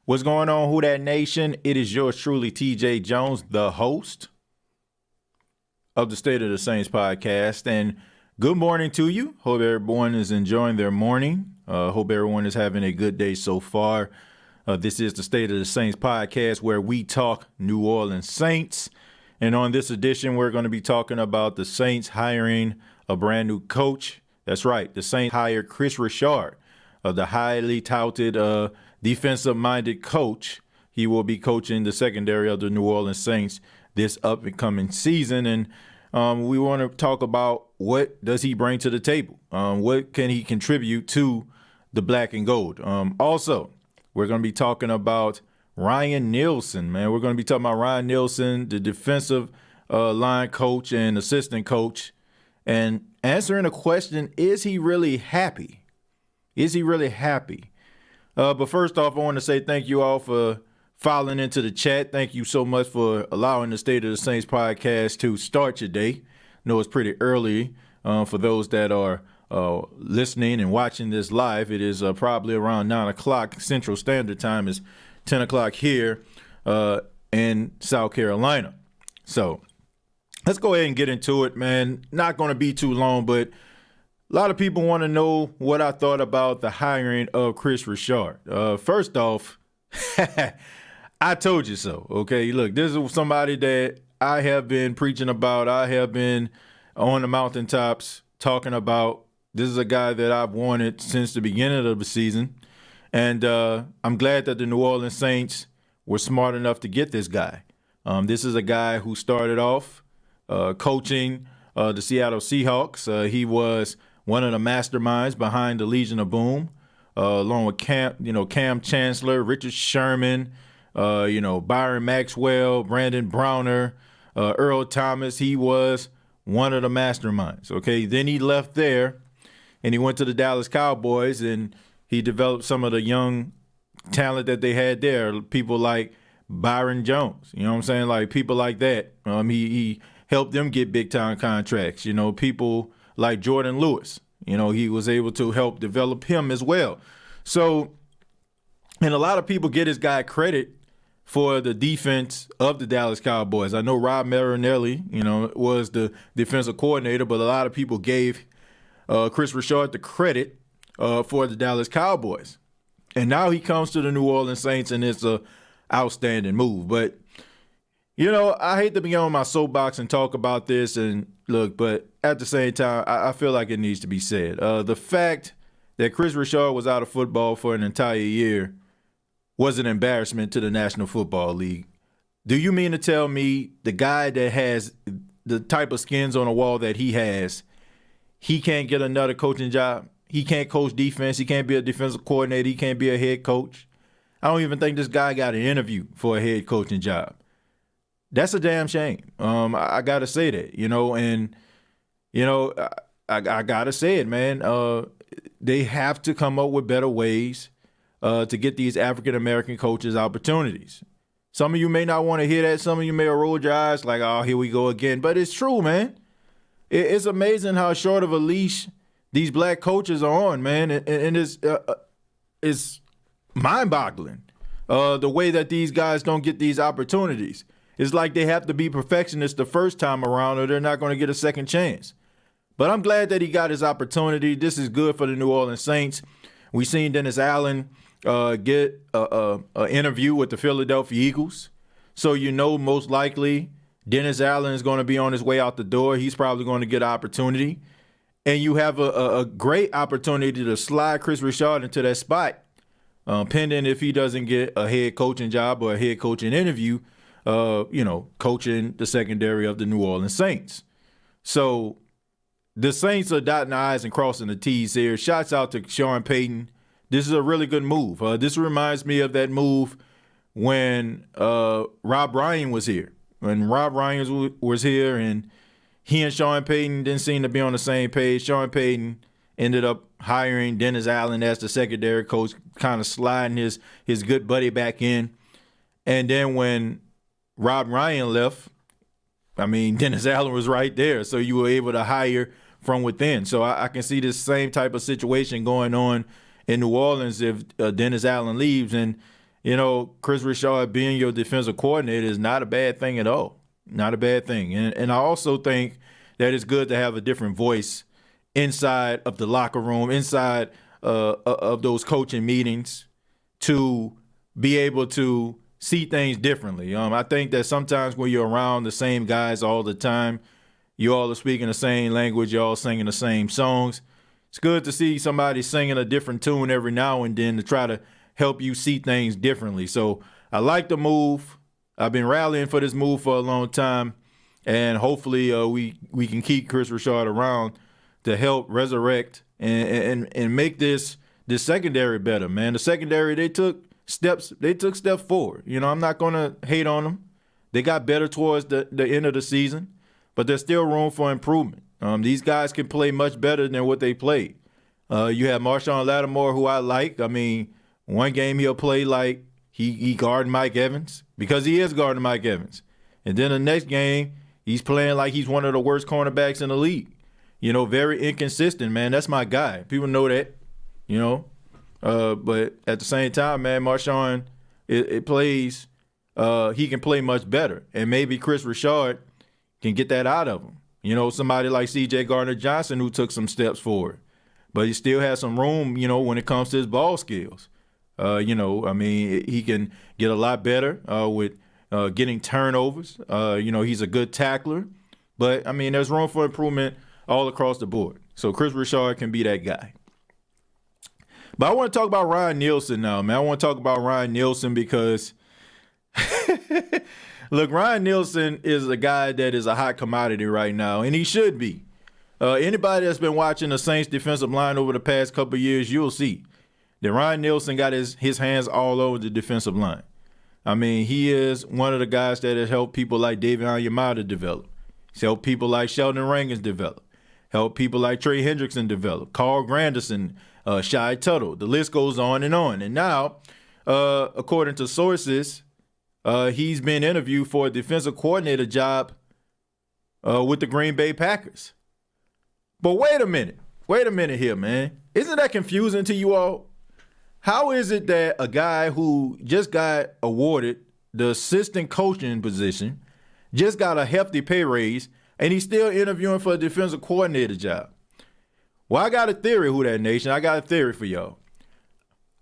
What's going on, Who Dat Nation? It is yours truly, TJ Jones, the host of the State of the Saints podcast. And good morning to you. Hope everyone is enjoying their morning. Hope everyone is having a good day so far. This is the State of the Saints podcast, where we talk New Orleans Saints. And on this edition, we're going to be talking about the Saints hiring a brand new coach. That's right. The Saints hired Kris Richard, the highly touted defensive-minded coach. He will be coaching the secondary of the New Orleans Saints this up-and-coming season. And we want to talk about what does he bring to the table? What can he contribute to the black and gold? Also, we're going to be talking about Ryan Nielsen, man. We're going to be talking about Ryan Nielsen, the defensive line coach and assistant coach, and answering the question, is he really happy? Is he really happy? But first off, I want to say thank you all for filing into the chat. Thank you so much for allowing the State of the Saints podcast to start your day. I know it's pretty early for those that are listening and watching this live. It is probably around 9 o'clock Central Standard Time. It's 10 o'clock here in South Carolina. So let's go ahead and get into it, man. Not going to be too long, but a lot of people want to know what I thought about the hiring of Kris Richard. First off, I told you so, okay? Look, this is somebody that I have been preaching about. I have been on the mountaintops talking about. This is a guy that I've wanted since the beginning of the season. And I'm glad that the New Orleans Saints were smart enough to get this guy. This is a guy who started off coaching the Seattle Seahawks. He was one of the masterminds behind the Legion of Boom, along with Cam Chancellor, Richard Sherman, Byron Maxwell, Brandon Browner, Earl Thomas. He was one of the masterminds. Okay, then he left there and he went to the Dallas Cowboys and he developed some of the young talent that they had there. People like Byron Jones, you know what I'm saying? Like people like that. He helped them get big time contracts. People like Jordan Lewis. He was able to help develop him as well. So, and a lot of people get this guy credit for the defense of the Dallas Cowboys. I know Rob Marinelli, was the defensive coordinator, but a lot of people gave Kris Richard the credit for the Dallas Cowboys. And now he comes to the New Orleans Saints, and it's an outstanding move. But, I hate to be on my soapbox and talk about this and look, but at the same time, I feel like it needs to be said. The fact that Kris Richard was out of football for an entire year was an embarrassment to the National Football League. Do you mean to tell me the guy that has the type of skins on the wall that he has, he can't get another coaching job? He can't coach defense. He can't be a defensive coordinator. He can't be a head coach. I don't even think this guy got an interview for a head coaching job. That's a damn shame. I got to say that, I got to say it, man. They have to come up with better ways to get these African-American coaches opportunities. Some of you may not want to hear that. Some of you may have rolled your eyes like, oh, here we go again. But it's true, man. It's amazing how short of a leash these black coaches are on, man. And it's mind-boggling the way that these guys don't get these opportunities. It's like they have to be perfectionists the first time around or they're not going to get a second chance. But I'm glad that he got his opportunity. This is good for the New Orleans Saints. We seen Dennis Allen get an interview with the Philadelphia Eagles. So most likely Dennis Allen is going to be on his way out the door. He's probably going to get an opportunity. And you have a great opportunity to slide Kris Richard into that spot, pending if he doesn't get a head coaching job or a head coaching interview, coaching the secondary of the New Orleans Saints. So the Saints are dotting the I's and crossing the T's here. Shouts out to Sean Payton. This is a really good move. This reminds me of that move when Rob Ryan was here. When Rob Ryan was here and he and Sean Payton didn't seem to be on the same page. Sean Payton ended up hiring Dennis Allen as the secondary coach, kind of sliding his good buddy back in. And then when Rob Ryan left, Dennis Allen was right there. So you were able to hire from within. So I can see this same type of situation going on in New Orleans if Dennis Allen leaves. And Kris Richard being your defensive coordinator is not a bad thing at all. Not a bad thing. And I also think that it's good to have a different voice inside of the locker room, inside of those coaching meetings, to be able to see things differently. I think that sometimes when you're around the same guys all the time, you all are speaking the same language, you all singing the same songs. It's good to see somebody singing a different tune every now and then to try to help you see things differently. So I like the move. I've been rallying for this move for a long time, and hopefully we can keep Kris Richard around to help resurrect and make this secondary better, man. The secondary, they took steps forward. I'm not going to hate on them. They got better towards the end of the season, but there's still room for improvement. These guys can play much better than what they played. You have Marshawn Lattimore, who I like. I mean, one game he'll play like he guarding Mike Evans, because he is guarding Mike Evans. And then the next game, he's playing like he's one of the worst cornerbacks in the league. Very inconsistent, man. That's my guy. People know that, But at the same time, man, Marshawn, it plays, he can play much better. And maybe Kris Richard can get that out of him. Somebody like C.J. Gardner-Johnson, who took some steps forward. But he still has some room, when it comes to his ball skills. He can get a lot better with getting turnovers. He's a good tackler. But, there's room for improvement all across the board. So Kris Richard can be that guy. But I want to talk about Ryan Nielsen now, man. I want to talk about Ryan Nielsen because, look, Ryan Nielsen is a guy that is a hot commodity right now, and he should be. Anybody that's been watching the Saints defensive line over the past couple of years, you'll see that Ryan Nielsen got his hands all over the defensive line. He is one of the guys that has helped people like David Onyemata develop. He's helped people like Sheldon Rankins develop. Helped people like Trey Hendrickson develop. Carl Granderson, Shai Tuttle. The list goes on. And now, according to sources, he's been interviewed for a defensive coordinator job with the Green Bay Packers. But wait a minute here, man. Isn't that confusing to you all? How is it that a guy who just got awarded the assistant coaching position, just got a hefty pay raise, and he's still interviewing for a defensive coordinator job? Well, I got a theory, Who Dat Nation. I got a theory for y'all.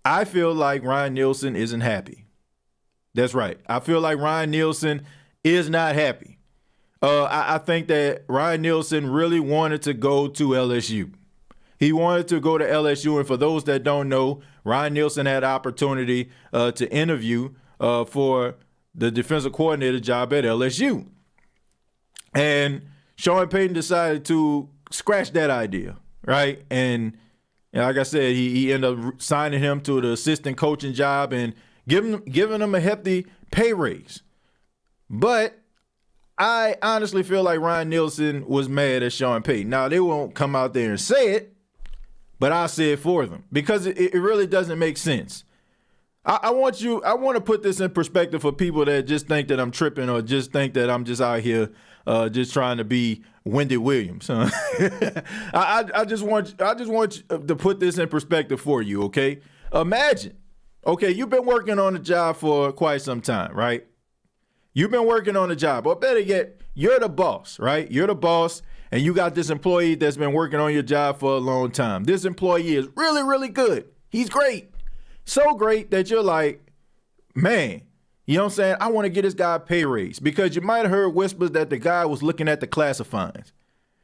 I feel like Ryan Nielsen isn't happy. That's right. I feel like Ryan Nielsen is not happy. I think that Ryan Nielsen really wanted to go to LSU. He wanted to go to LSU, and for those that don't know, Ryan Nielsen had the opportunity to interview for the defensive coordinator job at LSU. And Sean Payton decided to scratch that idea, right? And like I said, he ended up signing him to the assistant coaching job and giving him a hefty pay raise. But I honestly feel like Ryan Nielsen was mad at Sean Payton. Now, they won't come out there and say it, but I'll say it for them because it really doesn't make sense. I want to put this in perspective for people that just think that I'm tripping or just think that I'm just out here just trying to be Wendy Williams. I just want to put this in perspective for you, okay? Imagine, okay, you've been working on a job for quite some time, right? You've been working on a job, or better yet, you're the boss, right? You're the boss, and you got this employee that's been working on your job for a long time. This employee is really, really good. He's great. So great that you're like, man, you know what I'm saying? I want to get this guy a pay raise because you might have heard whispers that the guy was looking at the classifieds.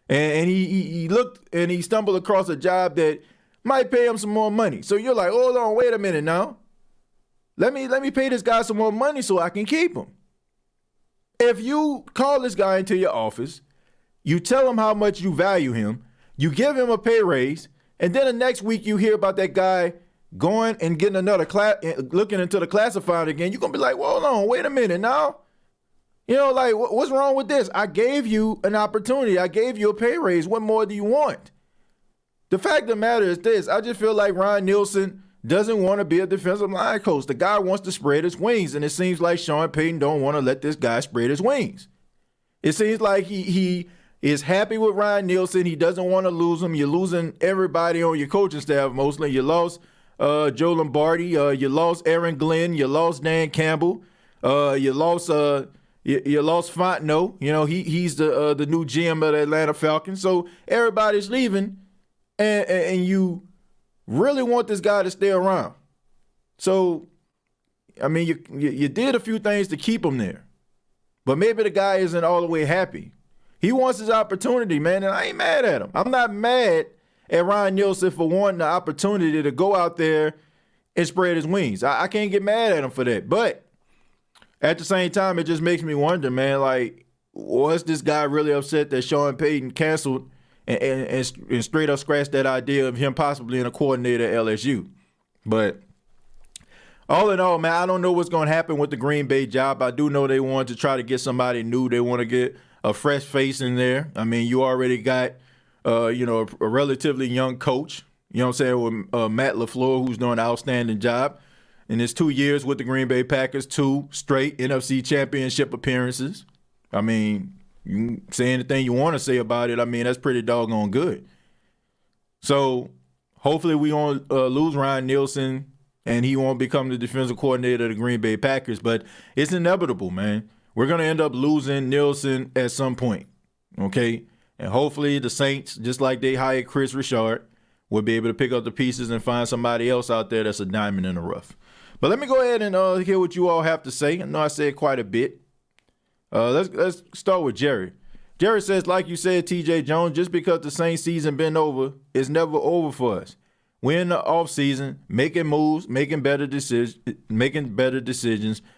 And he looked and he stumbled across a job that might pay him some more money. So you're like, hold on, wait a minute now. Let me pay this guy some more money so I can keep him. If you call this guy into your office, you tell him how much you value him, you give him a pay raise, and then the next week you hear about that guy going and getting another looking into the classified again, you're going to be like, well, hold on, wait a minute now. Like, what's wrong with this? I gave you an opportunity. I gave you a pay raise. What more do you want? The fact of the matter is this. I just feel like Ryan Nielsen doesn't want to be a defensive line coach. The guy wants to spread his wings, and it seems like Sean Payton don't want to let this guy spread his wings. It seems like he is happy with Ryan Nielsen. He doesn't want to lose him. You're losing everybody on your coaching staff mostly. You lost Joe Lombardi. You lost Aaron Glenn. You lost Dan Campbell. You lost Fontenot. You know, he's the new GM of the Atlanta Falcons. So everybody's leaving, and you really want this guy to stay around. So, I mean, you did a few things to keep him there, but maybe the guy isn't all the way happy. He wants his opportunity, man, and I ain't mad at him. I'm not mad at Ryan Nielsen for wanting the opportunity to go out there and spread his wings. I can't get mad at him for that. But at the same time, it just makes me wonder, man, like, was this guy really upset that Sean Payton canceled and straight up scratched that idea of him possibly in a coordinator at LSU? But all in all, man, I don't know what's going to happen with the Green Bay job. I do know they want to try to get somebody new. They want to get a fresh face in there. I mean, you already got, a relatively young coach, you know what I'm saying, with Matt LaFleur, who's doing an outstanding job. In his 2 years with the Green Bay Packers, 2 straight NFC championship appearances. I mean, you can say anything you want to say about it. I mean, that's pretty doggone good. So hopefully we won't lose Ryan Nielsen and he won't become the defensive coordinator of the Green Bay Packers. But it's inevitable, man. We're going to end up losing Nielsen at some point, okay? And hopefully the Saints, just like they hired Kris Richard, will be able to pick up the pieces and find somebody else out there that's a diamond in the rough. But let me go ahead and hear what you all have to say. I know I said quite a bit. Let's start with Jerry. Jerry says, like you said, TJ Jones, just because the Saints season been over, it's never over for us. We're in the offseason, making moves, making better decisions.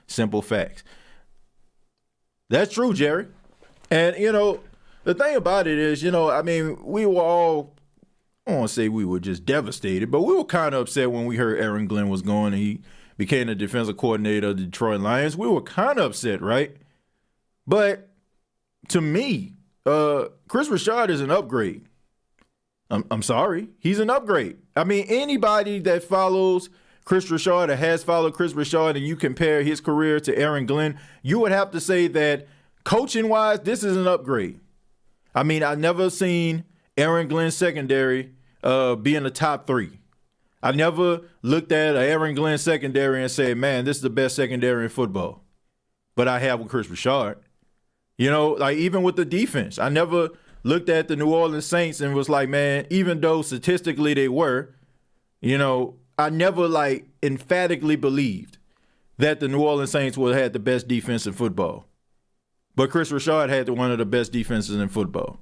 Simple facts. That's true, Jerry. And, the thing about it is, I mean, we were all, I don't want to say we were just devastated, but we were kind of upset when we heard Aaron Glenn was going and he became the defensive coordinator of the Detroit Lions. We were kind of upset, right? But to me, Kris Richard is an upgrade. I'm sorry. He's an upgrade. I mean, anybody that follows Kris Richard or has followed Kris Richard and you compare his career to Aaron Glenn, you would have to say that coaching-wise, this is an upgrade. I mean, I've never seen Aaron Glenn's secondary be in the top 3. I never looked at an Aaron Glenn secondary and said, man, this is the best secondary in football. But I have with Kris Richard. Like even with the defense, I never looked at the New Orleans Saints and was like, man, even though statistically they were, I never emphatically believed that the New Orleans Saints would have had the best defense in football. But Kris Richard had one of the best defenses in football.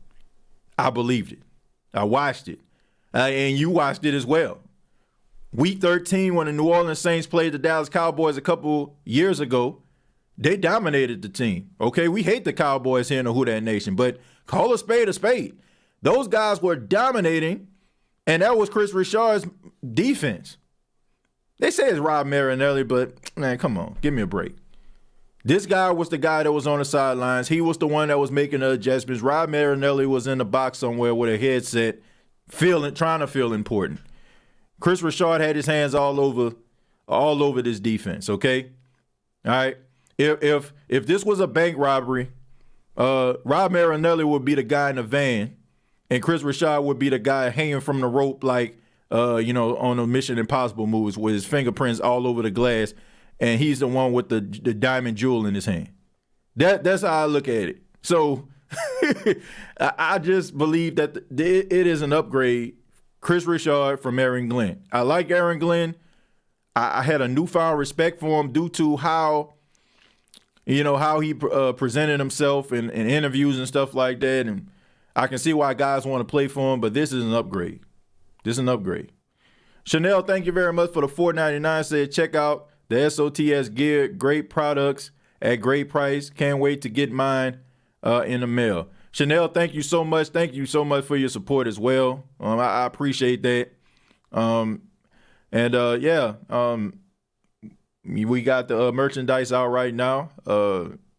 I believed it. I watched it. And you watched it as well. Week 13, when the New Orleans Saints played the Dallas Cowboys a couple years ago, they dominated the team. Okay, we hate the Cowboys here in the Who Dat Nation, but call a spade a spade. Those guys were dominating, and that was Kris Richard's defense. They say it's Rob Marinelli, but, man, come on, give me a break. This guy was the guy that was on the sidelines. He was the one that was making the adjustments. Rob Marinelli was in the box somewhere with a headset, trying to feel important. Kris Richard had his hands all over this defense, okay? All right? If this was a bank robbery, Rob Marinelli would be the guy in the van, and Kris Richard would be the guy hanging from the rope on the Mission Impossible movies with his fingerprints all over the glass, and he's the one with the diamond jewel in his hand. That's how I look at it. So I just believe that it is an upgrade. Kris Richard from Aaron Glenn. I like Aaron Glenn. I had a newfound respect for him due to how he presented himself in interviews and stuff like that. And I can see why guys want to play for him, but this is an upgrade. Chanel, thank you very much for the $4.99. Said check out the SOTS gear. Great products at great price. Can't wait to get mine in the mail. Chanel, thank you so much. Thank you so much for your support as well. I appreciate that. We got the merchandise out right now.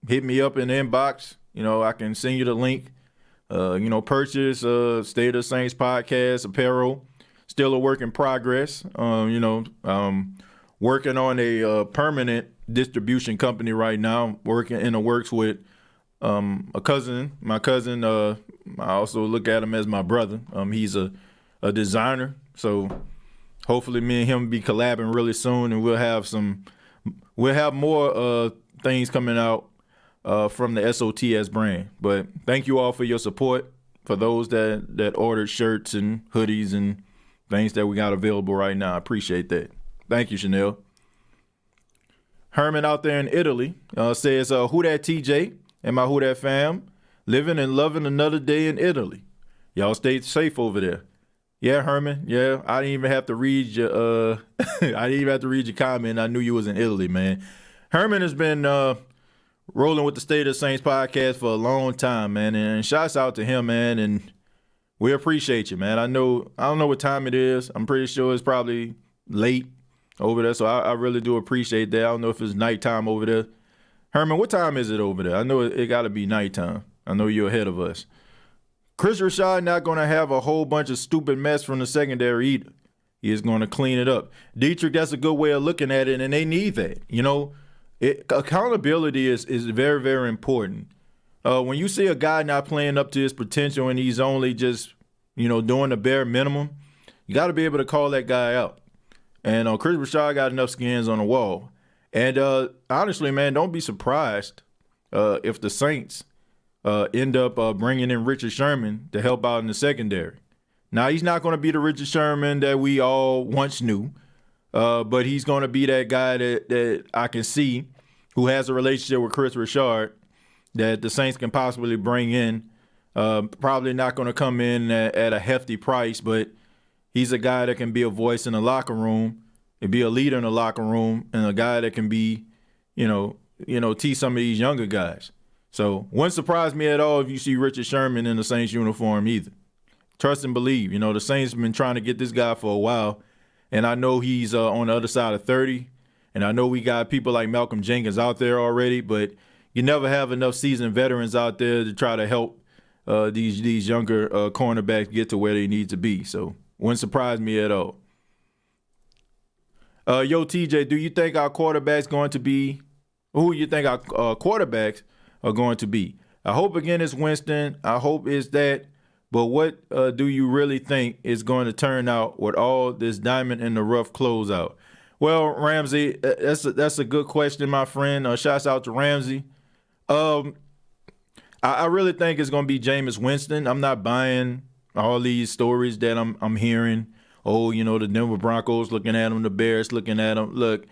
Hit me up in the inbox. I can send you the link. Purchase State of the Saints podcast apparel. Still a work in progress. Working on a permanent distribution company right now. Working in the works with my cousin. I also look at him as my brother. He's a designer. So Hopefully me and him be collabing really soon, and we'll have more things coming out from the SOTS brand. But thank you all for your support, for those that ordered shirts and hoodies and things that we got available right now. I appreciate that. Thank you, Chanel. Herman out there in Italy says, who that TJ and my who that fam, living and loving another day in Italy. Y'all stay safe over there. Yeah, Herman. Yeah, I didn't even have to read your comment. I knew you was in Italy, man. Herman has been rolling with the State of the Saints podcast for a long time, man. And shouts out to him, man. And we appreciate you, man. I don't know what time it is. I'm pretty sure it's probably late over there. So I really do appreciate that. I don't know if it's nighttime over there. Herman, what time is it over there? I know it got to be nighttime. I know you're ahead of us. Kris Richard not going to have a whole bunch of stupid mess from the secondary either. He is going to clean it up. Dietrich, that's a good way of looking at it, and they need that. You know, accountability is very, very important. When you see a guy not playing up to his potential and he's only just, doing the bare minimum, you got to be able to call that guy out. And Kris Richard got enough skins on the wall. And honestly, man, don't be surprised if the Saints end up bringing in Richard Sherman to help out in the secondary. Now, he's not going to be the Richard Sherman that we all once knew, but he's going to be that guy that I can see who has a relationship with Kris Richard that the Saints can possibly bring in. Probably not going to come in at a hefty price, but he's a guy that can be a voice in the locker room and be a leader in the locker room, and a guy that can be, teach some of these younger guys. So wouldn't surprise me at all if you see Richard Sherman in the Saints uniform either. Trust and believe. The Saints have been trying to get this guy for a while, and I know he's on the other side of 30, and I know we got people like Malcolm Jenkins out there already, but you never have enough seasoned veterans out there to try to help these younger cornerbacks get to where they need to be. So wouldn't surprise me at all. Yo, TJ, do you think our quarterback's going to be – who you think our quarterbacks are going to be? I hope, again, it's Winston. I hope it's that. But what do you really think is going to turn out with all this diamond in the rough closeout? Well, Ramsey, that's a good question, my friend. Shouts out to Ramsey. I really think it's going to be Jameis Winston. I'm not buying all these stories that I'm hearing. Oh, the Denver Broncos looking at him, the Bears looking at him. Look,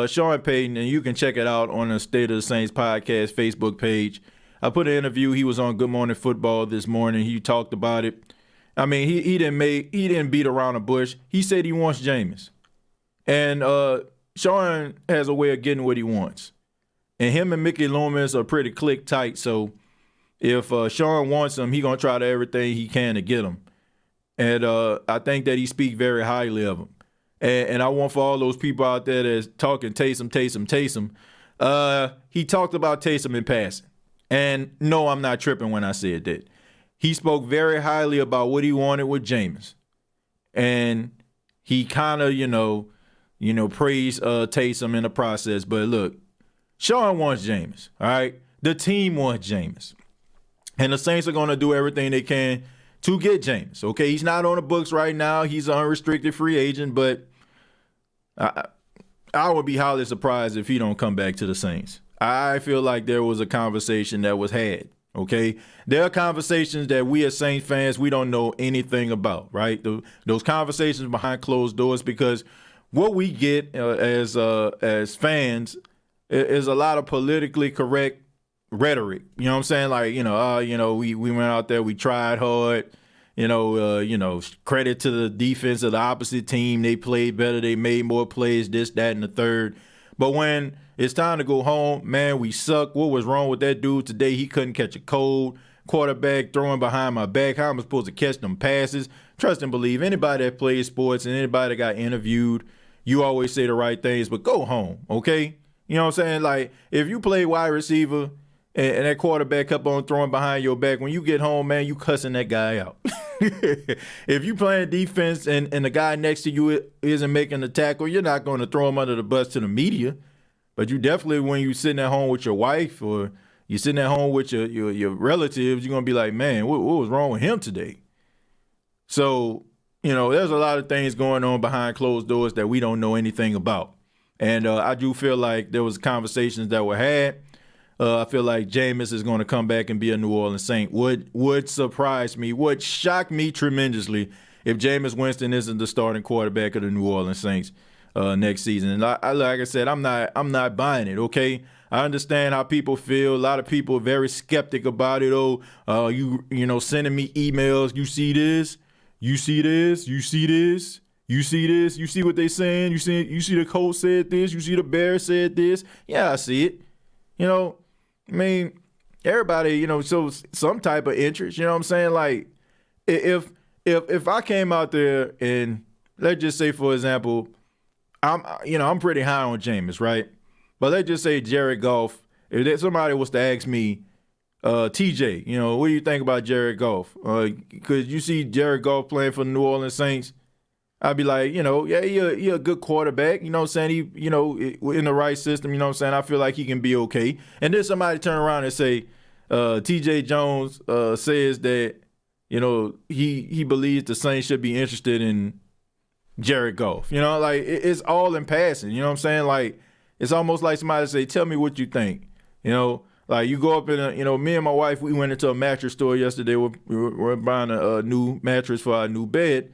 Sean Payton, and you can check it out on the State of the Saints podcast Facebook page. I put an interview. He was on Good Morning Football this morning. He talked about it. I mean, he didn't beat around the bush. He said he wants Jameis. And Sean has a way of getting what he wants. And him and Mickey Loomis are pretty click tight. So if Sean wants him, he's going to try to everything he can to get him. And I think that he speaks very highly of him. And I want for all those people out there that's talking Taysom. He talked about Taysom in passing. And no, I'm not tripping when I said that. He spoke very highly about what he wanted with Jameis. And he kind of, praised Taysom in the process. But look, Sean wants Jameis, all right? The team wants Jameis. And the Saints are going to do everything they can to get Jameis, okay? He's not on the books right now. He's an unrestricted free agent, but I would be highly surprised if he don't come back to the Saints. I feel like there was a conversation that was had, okay? There are conversations that we as Saints fans, we don't know anything about, right? Those conversations behind closed doors, because what we get as fans is a lot of politically correct rhetoric. You know what I'm saying? Like, we went out there, we tried hard, credit to the defense of the opposite team. They played better. They made more plays, this, that, and the third. But when it's time to go home, man, we suck. What was wrong with that dude today? He couldn't catch a cold. Quarterback throwing behind my back. How am I supposed to catch them passes? Trust and believe. Anybody that plays sports and anybody that got interviewed, you always say the right things, but go home, okay? You know what I'm saying? Like, if you play wide receiver and that quarterback kept on throwing behind your back, when you get home, man, you cussing that guy out. If you playing defense and the guy next to you isn't making the tackle, you're not going to throw him under the bus to the media. But you definitely, when you're sitting at home with your wife or you're sitting at home with your relatives, you're going to be like, man, what was wrong with him today? So, there's a lot of things going on behind closed doors that we don't know anything about. And I do feel like there was conversations that were had. I feel like Jameis is going to come back and be a New Orleans Saint. Would surprise me, would shock me tremendously if Jameis Winston isn't the starting quarterback of the New Orleans Saints next season. And like I said, I'm not buying it. Okay, I understand how people feel. A lot of people are very skeptic about it. Sending me emails. You see this? You see this? You see this? You see this? You see what they saying? You see the Colts said this? You see the Bears said this? Yeah, I see it. Everybody, shows some type of interest. You know what I'm saying? Like, if I came out there and let's just say, for example, I'm pretty high on Jameis, right? But let's just say Jared Goff. If somebody was to ask me, TJ, what do you think about Jared Goff? Because you see Jared Goff playing for the New Orleans Saints, I'd be like, yeah, he a good quarterback. You know what I'm saying? He, in the right system, you know what I'm saying? I feel like he can be okay. And then somebody turn around and say, TJ Jones says that, he believes the Saints should be interested in Jared Goff. It's all in passing. You know what I'm saying? Like, it's almost like somebody say, tell me what you think. Like you go up in me and my wife, we went into a mattress store yesterday. We were buying a new mattress for our new bed.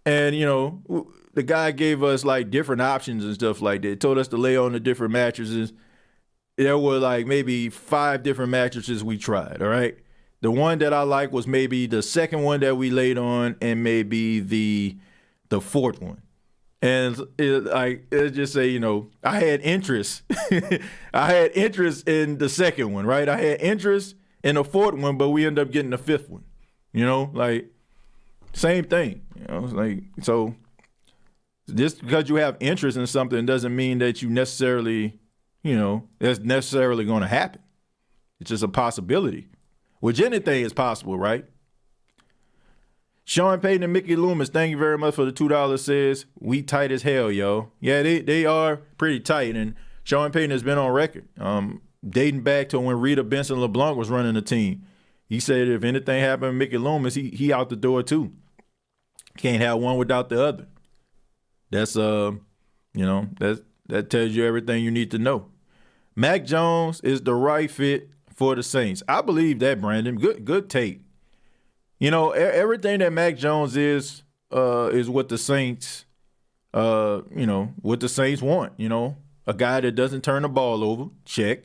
And, the guy gave us like different options and stuff like that. Told us to lay on the different mattresses. There were like maybe 5 different mattresses we tried. All right. The one that I liked was maybe the second one that we laid on and maybe the 4th one. And let's just say, I had interest. I had interest in the second one, right? I had interest in the 4th one, but we ended up getting the 5th one. Same thing. So just because you have interest in something doesn't mean that you necessarily, that's necessarily going to happen. It's just a possibility, which anything is possible, right? Sean Payton and Mickey Loomis, thank you very much for the $2. Says, we tight as hell, yo. Yeah, they are pretty tight. And Sean Payton has been on record, dating back to when Rita Benson LeBlanc was running the team. He said if anything happened to Mickey Loomis, he out the door too. Can't have one without the other. That's that tells you everything you need to know. Mac Jones is the right fit for the Saints. I believe that, Brandon. Good take. Everything that Mac Jones is what the Saints, what the Saints want. A guy that doesn't turn the ball over, check.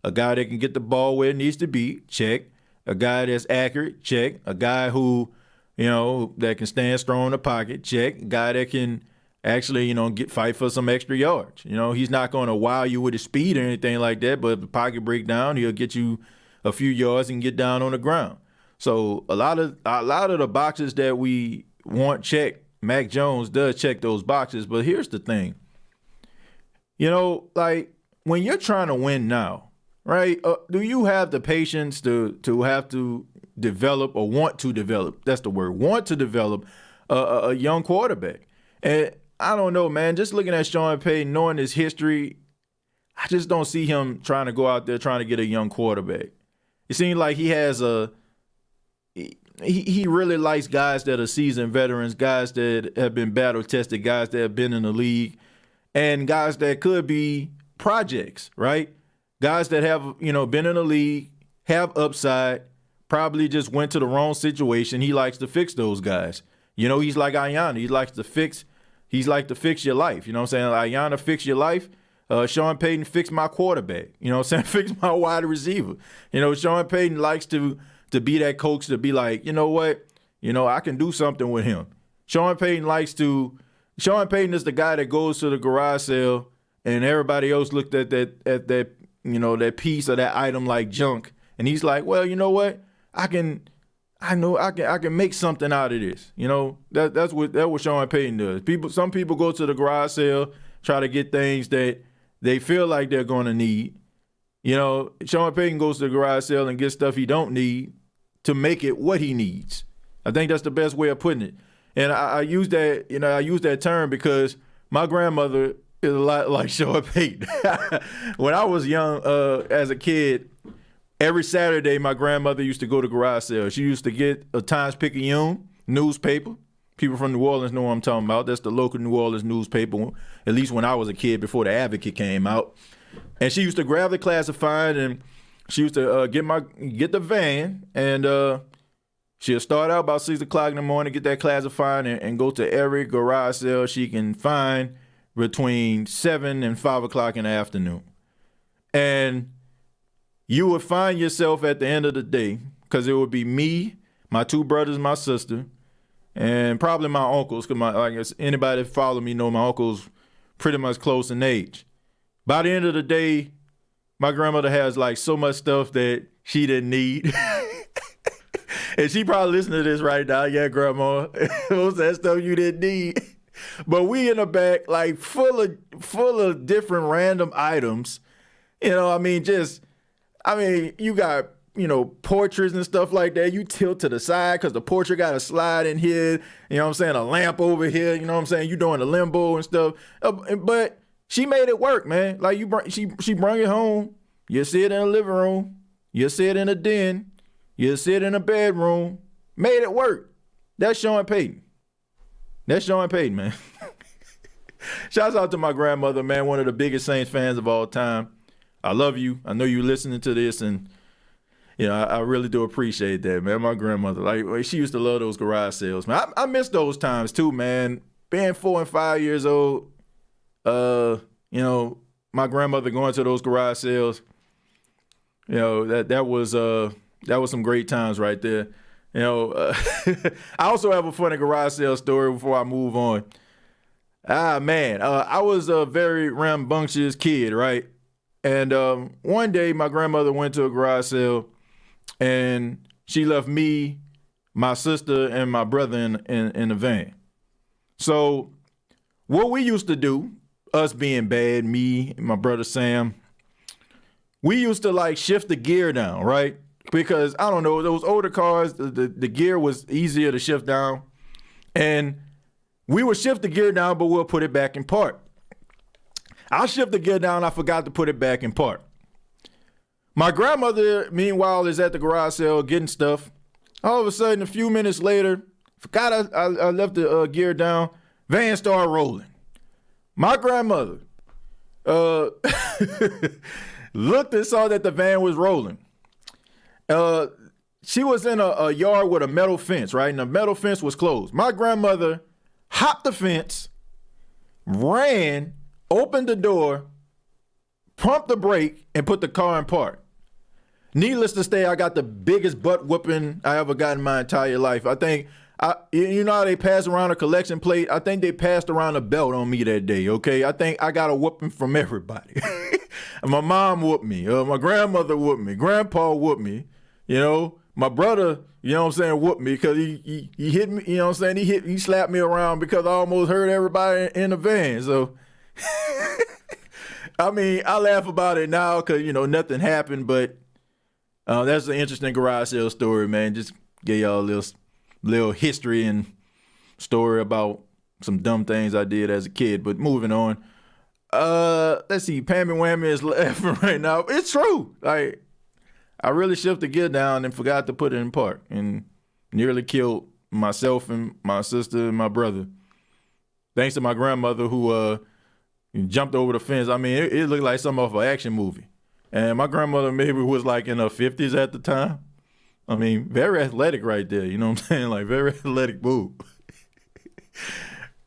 A guy that can get the ball where it needs to be, check. A guy that's accurate, check. A guy who, that can stand strong in the pocket, check. A guy that can actually, fight for some extra yards. He's not going to wow you with his speed or anything like that, but if the pocket break down, he'll get you a few yards and get down on the ground. So a lot of the boxes that we want checked, Mac Jones does check those boxes. But here's the thing. Like when you're trying to win now, right? Do you have the patience to have to develop or want to develop? That's the word. Want to develop a young quarterback. And I don't know, man. Just looking at Sean Payton, knowing his history, I just don't see him trying to go out there trying to get a young quarterback. It seems like he has he really likes guys that are seasoned veterans, guys that have been battle-tested, guys that have been in the league, and guys that could be projects, right? Guys that have, been in the league, have upside, probably just went to the wrong situation. He likes to fix those guys. He's like Aiyana. He likes to fix your life. You know what I'm saying? Aiyana fix your life. Sean Payton fix my quarterback. You know what I'm saying? Fix my wide receiver. Sean Payton likes to be that coach to be like, you know what? I can do something with him. Sean Payton is the guy that goes to the garage sale and everybody else looked at that piece or that item like junk. And he's like, well, you know what? I can make something out of this. That's what Sean Payton does. Some people go to the garage sale, try to get things that they feel like they're going to need. Sean Payton goes to the garage sale and gets stuff he don't need to make it what he needs. I think that's the best way of putting it. And I use that term because my grandmother is a lot like Sean Payton. When I was young, as a kid, every Saturday my grandmother used to go to garage sale. She used to get a Times-Picayune newspaper People from New Orleans know what I'm talking about. That's the local New Orleans newspaper, at least when I was a kid before the Advocate came out. And she used to grab the classified and she used to get the van, and she'll start out about 6 o'clock in the morning, get that classified, and go to every garage sale she can find between 7 and 5 o'clock in the afternoon. And you would find yourself at the end of the day, because it would be me, my 2 brothers, my sister, and probably my uncles, because anybody that follow me know my uncles pretty much close in age. By the end of the day, my grandmother has like so much stuff that she didn't need. And she probably listening to this right now. Yeah, Grandma, what's that stuff you didn't need? But we in the back, like full of different random items. You know, you got, portraits and stuff like that. You tilt to the side because the portrait got a slide in here. You know what I'm saying? A lamp over here. You know what I'm saying? You doing a limbo and stuff. But she made it work, man. Like she brought it home. You see it in the living room. You see it in a den. You see it in a bedroom. Made it work. That's Sean Payton. Man. Shouts out to my grandmother, man. One of the biggest Saints fans of all time. I love you. I know you listening to this, and I really do appreciate that, man. My grandmother, like she used to love those garage sales, man. I miss those times too, man. Being 4 and 5 years old, my grandmother going to those garage sales, that was some great times right there. I also have a funny garage sale story before I move on. I was a very rambunctious kid, right? And one day my grandmother went to a garage sale and she left me, my sister, and my brother in the van. So what we used to do, us being bad, me and my brother Sam, we used to like shift the gear down, right? Because, I don't know, those older cars, the gear was easier to shift down. And we would shift the gear down, but we'll put it back in park. I'll shift the gear down, I forgot to put it back in park. My grandmother, meanwhile, is at the garage sale getting stuff. All of a sudden, a few minutes later, forgot I left the gear down, van started rolling. My grandmother looked and saw that the van was rolling. She was in a yard with a metal fence, right? And the metal fence was closed. My grandmother hopped the fence, ran, opened the door, pumped the brake, and put the car in park. Needless to say, I got the biggest butt whooping I ever got in my entire life. I think, you know how they pass around a collection plate? I think they passed around a belt on me that day, okay? I think I got a whooping from everybody. My mom whooped me. My grandmother whooped me. Grandpa whooped me. My brother, whooped me because he hit me, he slapped me around because I almost hurt everybody in the van. So, I laugh about it now because, nothing happened, but that's an interesting garage sale story, man. Just give y'all a little history and story about some dumb things I did as a kid. But moving on. Let's see. Pammy Whammy is laughing right now. It's true. Like, I really shifted the gear down and forgot to put it in park and nearly killed myself and my sister and my brother. Thanks to my grandmother who jumped over the fence. It looked like something off an action movie. And my grandmother maybe was like in her 50s at the time. Very athletic right there. You know what I'm saying? Like, very athletic move.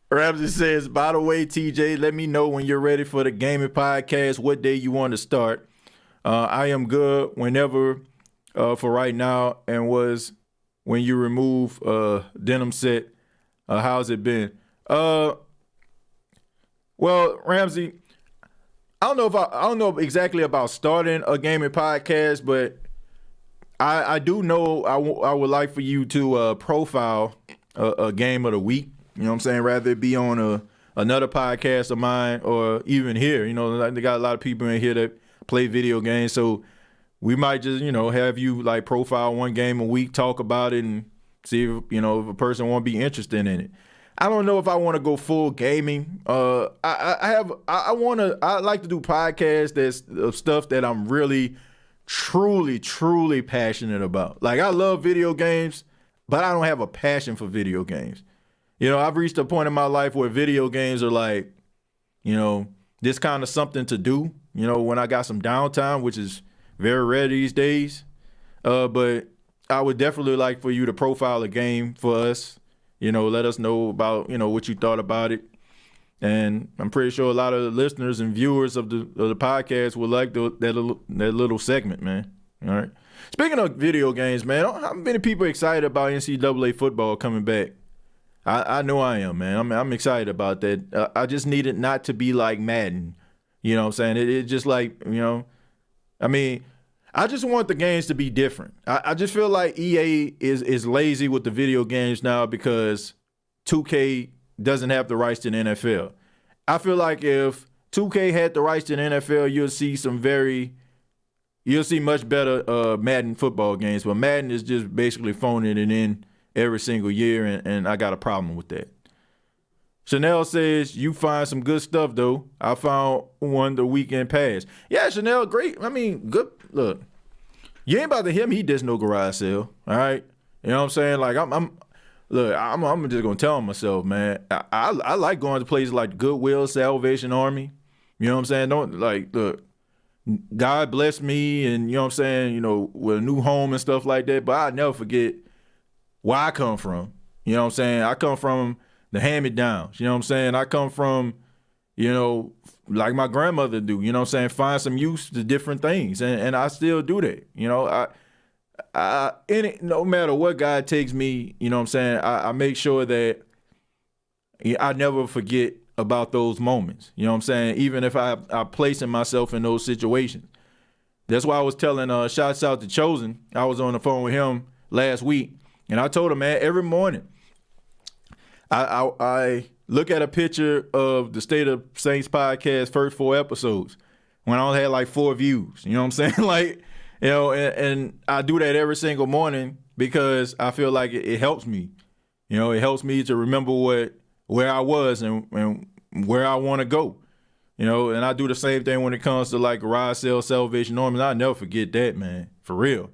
Ramsey says, by the way, TJ, let me know when you're ready for the gaming podcast, what day you want to start. I am good whenever for right now, and was when you remove denim set. How's it been? Well, Ramsey, I don't know exactly about starting a gaming podcast, but I do know I would like for you to profile a game of the week. You know what I'm saying? Rather it be on another podcast of mine or even here. They got a lot of people in here that play video games, so we might just have you like profile one game a week, talk about it, and see if if a person want to be interested in it. I don't know if I want to go full gaming. I like to do podcasts that's of stuff that I'm really truly passionate about. Like, I love video games, but I don't have a passion for video games. I've reached a point in my life where video games are like, this kind of something to do, when I got some downtime, which is very rare these days. But I would definitely like for you to profile a game for us. Let us know about, what you thought about it. And I'm pretty sure a lot of the listeners and viewers of the podcast would like that little segment, man. All right. Speaking of video games, man, how many people excited about NCAA football coming back? I know I am, man. I'm excited about that. I just need it not to be like Madden. You know what I'm saying? It just like, I just want the games to be different. I just feel like EA is lazy with the video games now because 2K doesn't have the rights to the NFL. I feel like if 2K had the rights to the NFL, you'll see much better Madden football games. But Madden is just basically phoning it in every single year, and I got a problem with that. Chanel says, you find some good stuff, though. I found one the weekend pass. Yeah, Chanel, great. Good. Look, you ain't about to hear me diss no garage sale, all right? You know what I'm saying? Like, I'm just going to tell myself, man, I like going to places like Goodwill, Salvation Army. You know what I'm saying? Look, God bless me and, you know what I'm saying, with a new home and stuff like that, but I'll never forget where I come from. You know what I'm saying? I come from the hand-me-downs. You know what I'm saying? I come from, like my grandmother do, you know what I'm saying? Find some use to different things, and I still do that. No matter what God takes me, you know what I'm saying, I make sure that I never forget about those moments. You know what I'm saying? Even if I placing myself in those situations. That's why I was telling shouts out to Chosen. I was on the phone with him last week, and I told him, man, every morning I look at a picture of the State of Saints podcast first 4 episodes when I only had like 4 views. You know what I'm saying? And I do that every single morning because I feel like it helps me. It helps me to remember where I was and where I want to go. And I do the same thing when it comes to like garage sale, Salvation Army. I'll never forget that, man, for real.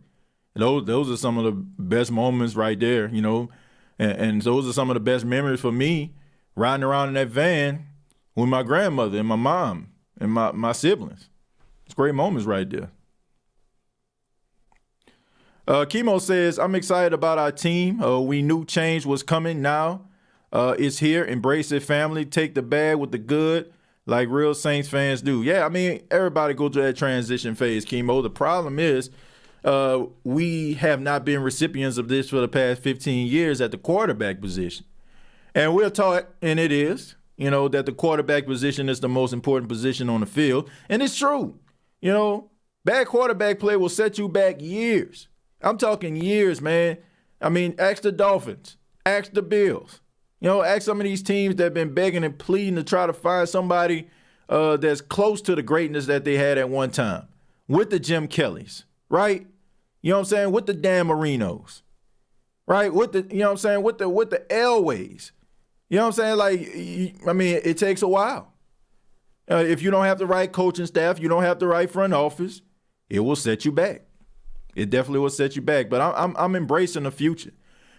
Those are some of the best moments right there, and those are some of the best memories for me riding around in that van with my grandmother and my mom and my siblings. It's great moments right there. Chemo says, I'm excited about our team. We knew change was coming now. It's here. Embrace it, family. Take the bad with the good like real Saints fans do. Yeah, everybody go through that transition phase, Chemo. The problem is we have not been recipients of this for the past 15 years at the quarterback position. And we're taught, and it is, that the quarterback position is the most important position on the field. And it's true. Bad quarterback play will set you back years. I'm talking years, man. Ask the Dolphins. Ask the Bills. Ask some of these teams that have been begging and pleading to try to find somebody that's close to the greatness that they had at one time. With the Jim Kellys, right? You know what I'm saying? With the Dan Marinos, right? With the, with the Elways. You know what I'm saying? It takes a while. If you don't have the right coaching staff, you don't have the right front office, it will set you back. It definitely will set you back. But I'm embracing the future,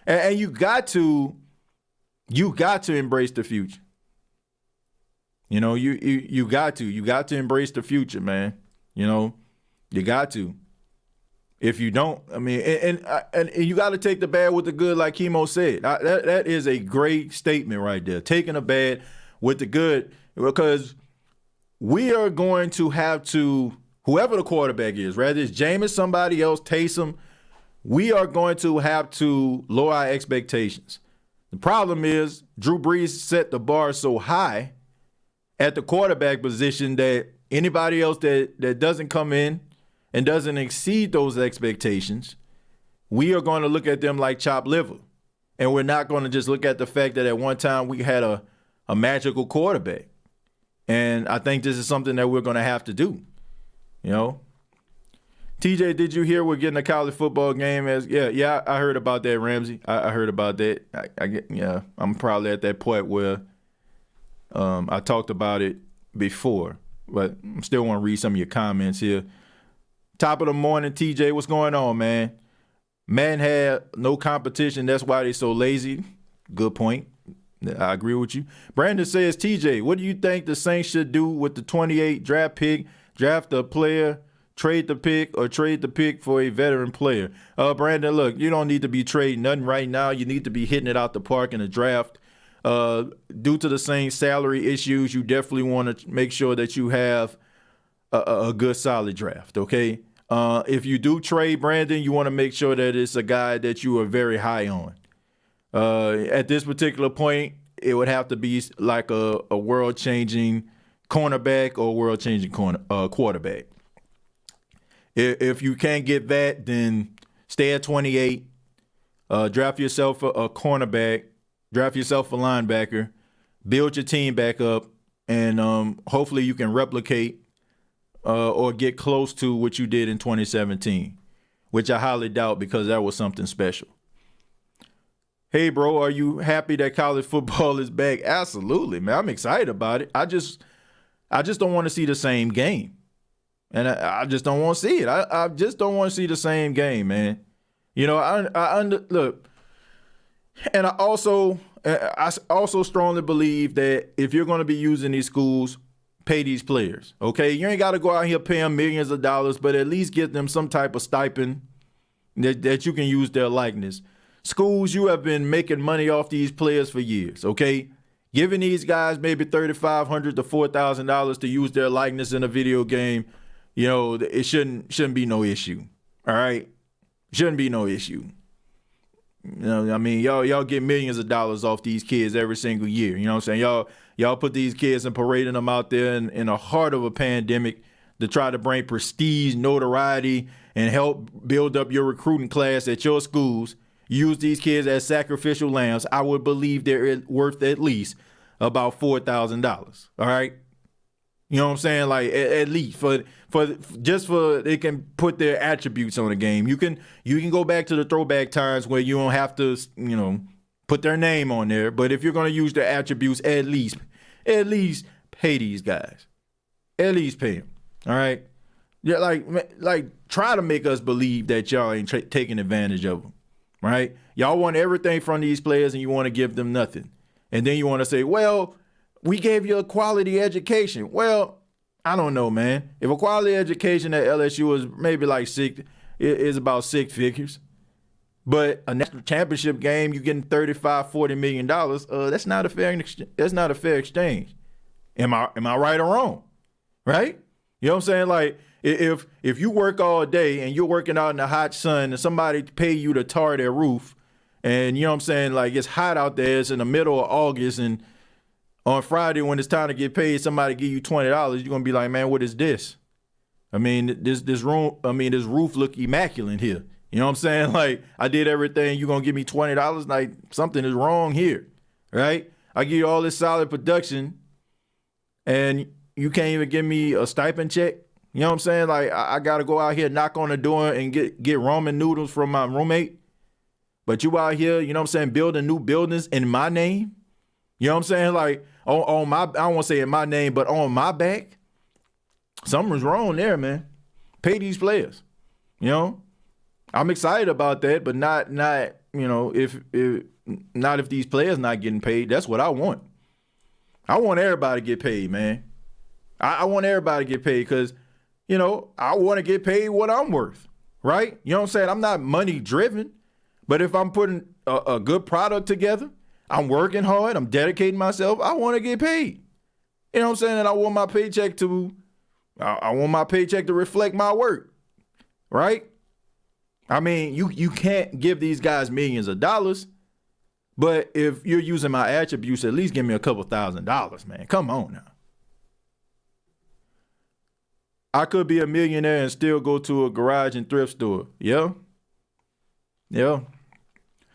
and you got to embrace the future. You got to embrace the future, man. You got to. If you don't, and you got to take the bad with the good, like Chemo said. That is a great statement right there. Taking the bad with the good, because we are going to have to, whoever the quarterback is, whether it's Jameis, somebody else, Taysom, we are going to have to lower our expectations. The problem is Drew Brees set the bar so high at the quarterback position that anybody else that doesn't come in and doesn't exceed those expectations, we are going to look at them like chopped liver. And we're not going to just look at the fact that at one time we had a magical quarterback. And I think this is something that we're going to have to do. TJ, did you hear we're getting a college football game? Yeah, I heard about that, Ramsey. I heard about that. I'm probably at that point where I talked about it before, but I still want to read some of your comments here. Top of the morning, TJ, what's going on, man? Man had no competition. That's why they so lazy. Good point. I agree with you. Brandon says, TJ, what do you think the Saints should do with the 28 draft pick? Draft a player, trade the pick, or trade the pick for a veteran player? Brandon, look, you don't need to be trading nothing right now. You need to be hitting it out the park in the draft. Due to the Saints' salary issues, you definitely want to make sure that you have a good, solid draft, okay? If you do trade, Brandon, you want to make sure that it's a guy that you are very high on. At this particular point, it would have to be like a world-changing cornerback or world-changing quarterback. If you can't get that, then stay at 28. Draft yourself a cornerback. Draft yourself a linebacker. Build your team back up, and hopefully you can replicate or get close to what you did in 2017, which I highly doubt because that was something special. Hey, bro, are you happy that college football is back? Absolutely, man. I'm excited about it. I just don't want to see the same game. And I just don't want to see it. I just don't want to see the same game, man. You know, look, and I also strongly believe that if you're going to be using these schools, pay these players, okay? You ain't got to go out here paying millions of dollars, but at least get them some type of stipend that you can use their likeness. Schools, you have been making money off these players for years, okay? Giving these guys maybe $3,500 to $4,000 to use their likeness in a video game, you know, it shouldn't be no issue, all right? Shouldn't be no issue. You know, I mean, y'all get millions of dollars off these kids every single year. You know what I'm saying? Y'all put these kids and parading them out there in the heart of a pandemic to try to bring prestige, notoriety, and help build up your recruiting class at your schools. Use these kids as sacrificial lambs. I would believe they're worth at least about $4,000. All right. You know what I'm saying? Like at least for they can put their attributes on the game. You can go back to the throwback times where you don't have to, you know, put their name on there. But if you're going to use their attributes, at least pay these guys. At least pay them. All right. Yeah, like try to make us believe that y'all ain't taking advantage of them. Right? Y'all want everything from these players and you want to give them nothing. And then you want to say, well, we gave you a quality education. Well, I don't know, man. If a quality education at LSU is maybe like is about six figures, but a national championship game, you're getting $35-40 million. That's not a fair exchange. Am I right or wrong? Right? You know what I'm saying? Like, if you work all day and you're working out in the hot sun and somebody pay you to tar their roof and, you know what I'm saying, like it's hot out there, it's in the middle of August, and on Friday when it's time to get paid, somebody give you $20, you're going to be like, man, what is this? I mean, this roof look immaculate here. You know what I'm saying? Like, I did everything, you're going to give me $20? Like, something is wrong here, right? I give you all this solid production and you can't even give me a stipend check? You know what I'm saying? Like, I got to go out here, knock on the door and get ramen noodles from my roommate. But you out here, you know what I'm saying, building new buildings in my name. You know what I'm saying? Like, on my, I don't want to say in my name, but on my back. Something's wrong there, man. Pay these players. You know? I'm excited about that, but not you know, if these players not getting paid. That's what I want. I want everybody to get paid, man. I want everybody to get paid because, you know, I want to get paid what I'm worth, right? You know what I'm saying? I'm not money driven, but if I'm putting a good product together, I'm working hard, I'm dedicating myself, I want to get paid. You know what I'm saying? And I want my paycheck to reflect my work, right? I mean, you can't give these guys millions of dollars, but if you're using my attributes, at least give me a couple $1,000s, man. Come on now. I could be a millionaire and still go to a garage and thrift store. Yeah.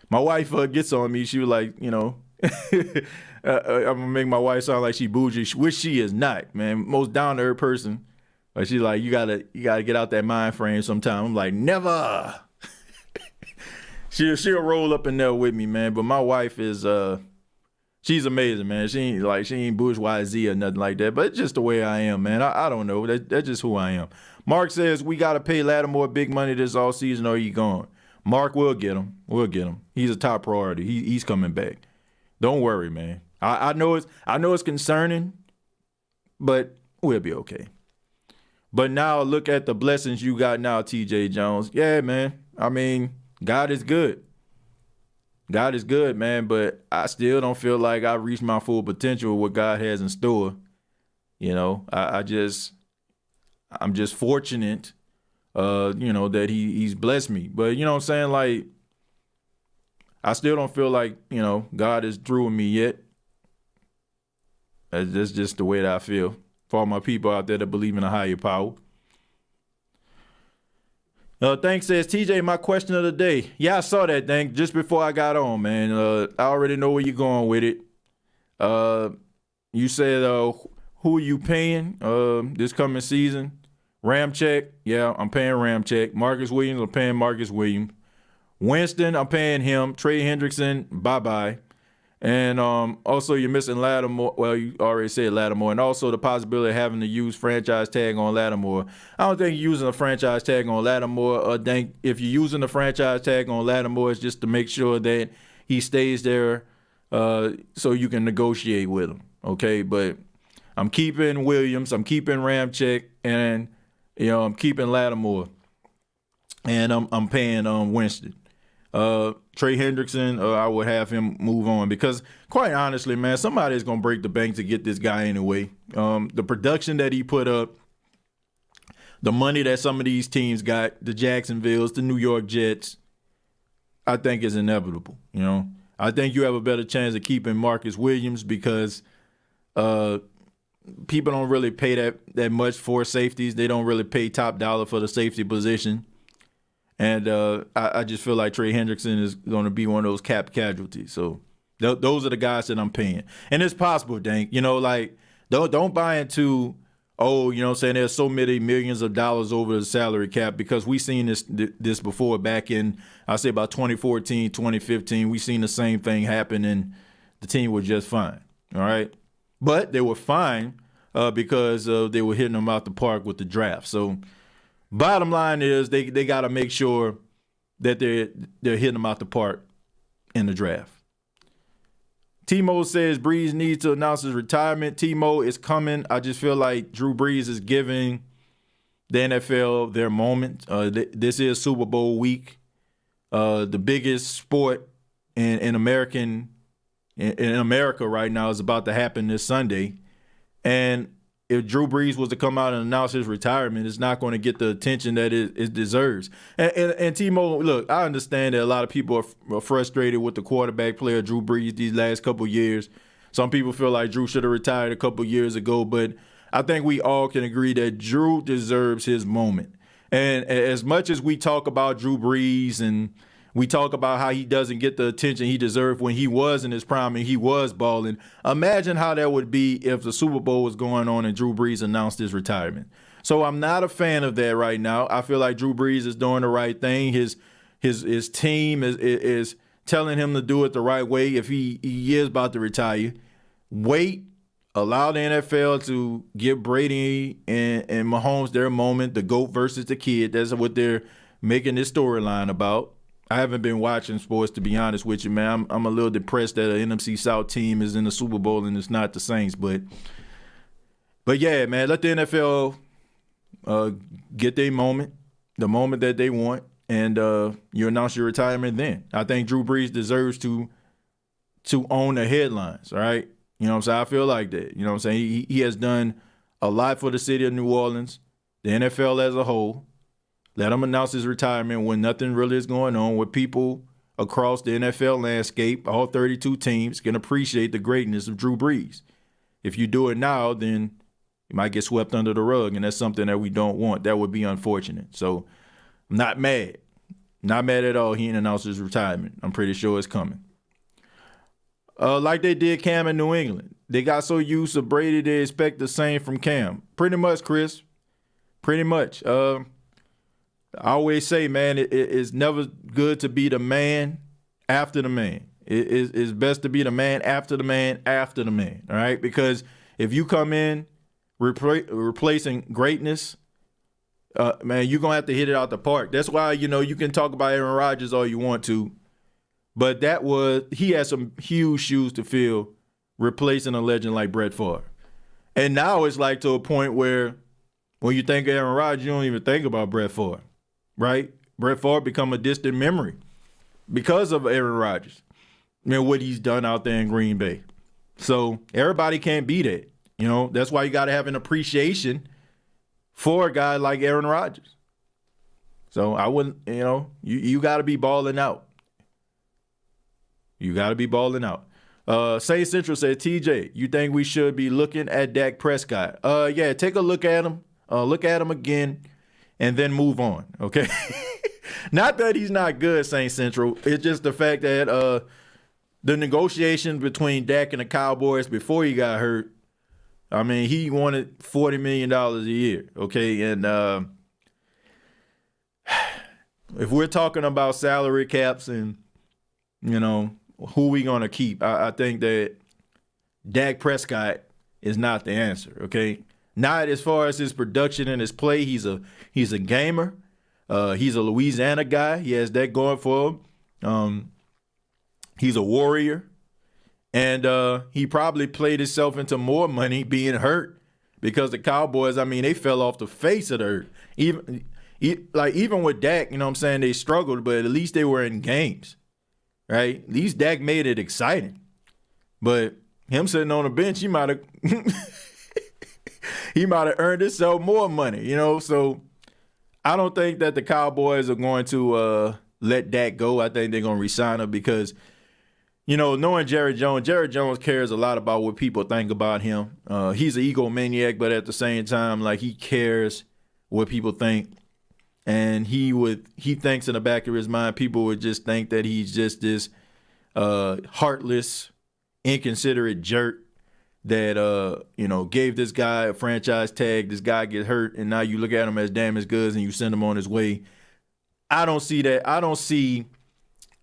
My wife gets on me. She was like, you know, I'm gonna make my wife sound like she bougie, which she is not, man. Most down to earth person. But she's like, you gotta get out that mind frame sometime. I'm like, never. She'll roll up in there with me, man. But my wife is she's amazing, man. She ain't bourgeoisie or nothing like that. But it's just the way I am, man. I don't know. That's just who I am. Mark says we got to pay Lattimore big money this all season or he gone. Mark, we'll get him. He's a top priority. He's coming back. Don't worry, man. I know it's concerning, but we'll be okay. But now look at the blessings you got now, TJ Jones. Yeah, man. I mean, God is good. God is good, man, but I still don't feel like I reached my full potential of what God has in store. You know, I'm just fortunate, that he's blessed me. But, you know what I'm saying? Like, I still don't feel like, God is through with me yet. That's just the way that I feel. For all my people out there that believe in a higher power. Thanks says, TJ, my question of the day. Yeah, I saw that, Thank, just before I got on, man. I already know where you're going with it. You said, who are you paying this coming season? Ramczyk, yeah, I'm paying Ramczyk. Marcus Williams, I'm paying Marcus Williams. Winston, I'm paying him. Trey Hendrickson, bye-bye. And also you're missing Lattimore. Well, you already said Lattimore. And also the possibility of having to use franchise tag on Lattimore. I don't think you're using a franchise tag on Lattimore. I think if you're using the franchise tag on Lattimore, it's just to make sure that he stays there so you can negotiate with him. Okay, but I'm keeping Williams. I'm keeping Ramczyk. And, I'm keeping Lattimore. And I'm paying Winston. Trey Hendrickson, I would have him move on because, quite honestly, man, somebody is going to break the bank to get this guy anyway. The production that he put up, the money that some of these teams got, the Jacksonvilles, the New York Jets, I think is inevitable. I think you have a better chance of keeping Marcus Williams because people don't really pay that much for safeties. They don't really pay top dollar for the safety position. And I just feel like Trey Hendrickson is going to be one of those cap casualties. So those are the guys that I'm paying. And it's possible, Dank. Don't buy into, there's so many millions of dollars over the salary cap because we've seen this before back in, I'll say about 2014, 2015. We've seen the same thing happen and the team was just fine. All right. But they were fine because they were hitting them out the park with the draft. So, bottom line is they got to make sure that they're hitting them out the park in the draft. Timo says Brees needs to announce his retirement. Timo is coming. I just feel like Drew Brees is giving the NFL their moment. This is Super Bowl week. The biggest sport in America right now is about to happen this Sunday. And if Drew Brees was to come out and announce his retirement, it's not going to get the attention that it deserves. And Timo, look, I understand that a lot of people are frustrated with the quarterback player Drew Brees these last couple of years. Some people feel like Drew should have retired a couple of years ago, but I think we all can agree that Drew deserves his moment. And as much as we talk about Drew Brees and we talk about how he doesn't get the attention he deserved when he was in his prime and he was balling. Imagine how that would be if the Super Bowl was going on and Drew Brees announced his retirement. So I'm not a fan of that right now. I feel like Drew Brees is doing the right thing. His team is telling him to do it the right way if he is about to retire. Wait, allow the NFL to give Brady and Mahomes their moment, the GOAT versus the kid. That's what they're making this storyline about. I haven't been watching sports, to be honest with you, man. I'm a little depressed that an NFC South team is in the Super Bowl and it's not the Saints. But yeah, man, let the NFL get their moment, the moment that they want, and you announce your retirement then. I think Drew Brees deserves to own the headlines, all right? You know what I'm saying? I feel like that. You know what I'm saying? He has done a lot for the city of New Orleans, the NFL as a whole. Let him announce his retirement when nothing really is going on, with people across the NFL landscape, all 32 teams, can appreciate the greatness of Drew Brees. If you do it now, then you might get swept under the rug, and that's something that we don't want. That would be unfortunate. So I'm not mad. Not mad at all he didn't announce his retirement. I'm pretty sure it's coming. Like they did Cam in New England. They got so used to Brady, they expect the same from Cam. Pretty much, Chris. Pretty much. I always say, man, it's never good to be the man after the man. It's best to be the man after the man after the man, all right? Because if you come in replacing greatness, man, you're going to have to hit it out the park. That's why, you can talk about Aaron Rodgers all you want to, But he had some huge shoes to fill replacing a legend like Brett Favre. And now it's like to a point where when you think of Aaron Rodgers, you don't even think about Brett Favre, right? Brett Favre become a distant memory because of Aaron Rodgers and what he's done out there in Green Bay. So everybody can't be that. You know, that's why you got to have an appreciation for a guy like Aaron Rodgers. So I wouldn't, you got to be balling out. You got to be balling out. Saint Central said, TJ, you think we should be looking at Dak Prescott? Yeah, take a look at him. Look at him again and then move on, okay? Not that he's not good, Saint Central. It's just the fact that the negotiations between Dak and the Cowboys before he got hurt, I mean, he wanted $40 million a year, okay? And if we're talking about salary caps and, who we going to keep, I think that Dak Prescott is not the answer, okay? Not as far as his production and his play. He's a gamer. He's a Louisiana guy. He has that going for him. He's a warrior. And he probably played himself into more money being hurt because the Cowboys, I mean, they fell off the face of the earth. Even with Dak, you know what I'm saying, they struggled, but at least they were in games, right? At least Dak made it exciting. But him sitting on the bench, he might have earned himself more money, So I don't think that the Cowboys are going to let Dak go. I think they're going to re-sign him because, knowing Jerry Jones cares a lot about what people think about him. He's an egomaniac, but at the same time, like, he cares what people think. And he thinks in the back of his mind, people would just think that he's just this heartless, inconsiderate jerk that, gave this guy a franchise tag. This guy gets hurt, and now you look at him as damaged goods and you send him on his way. I don't see that. I don't see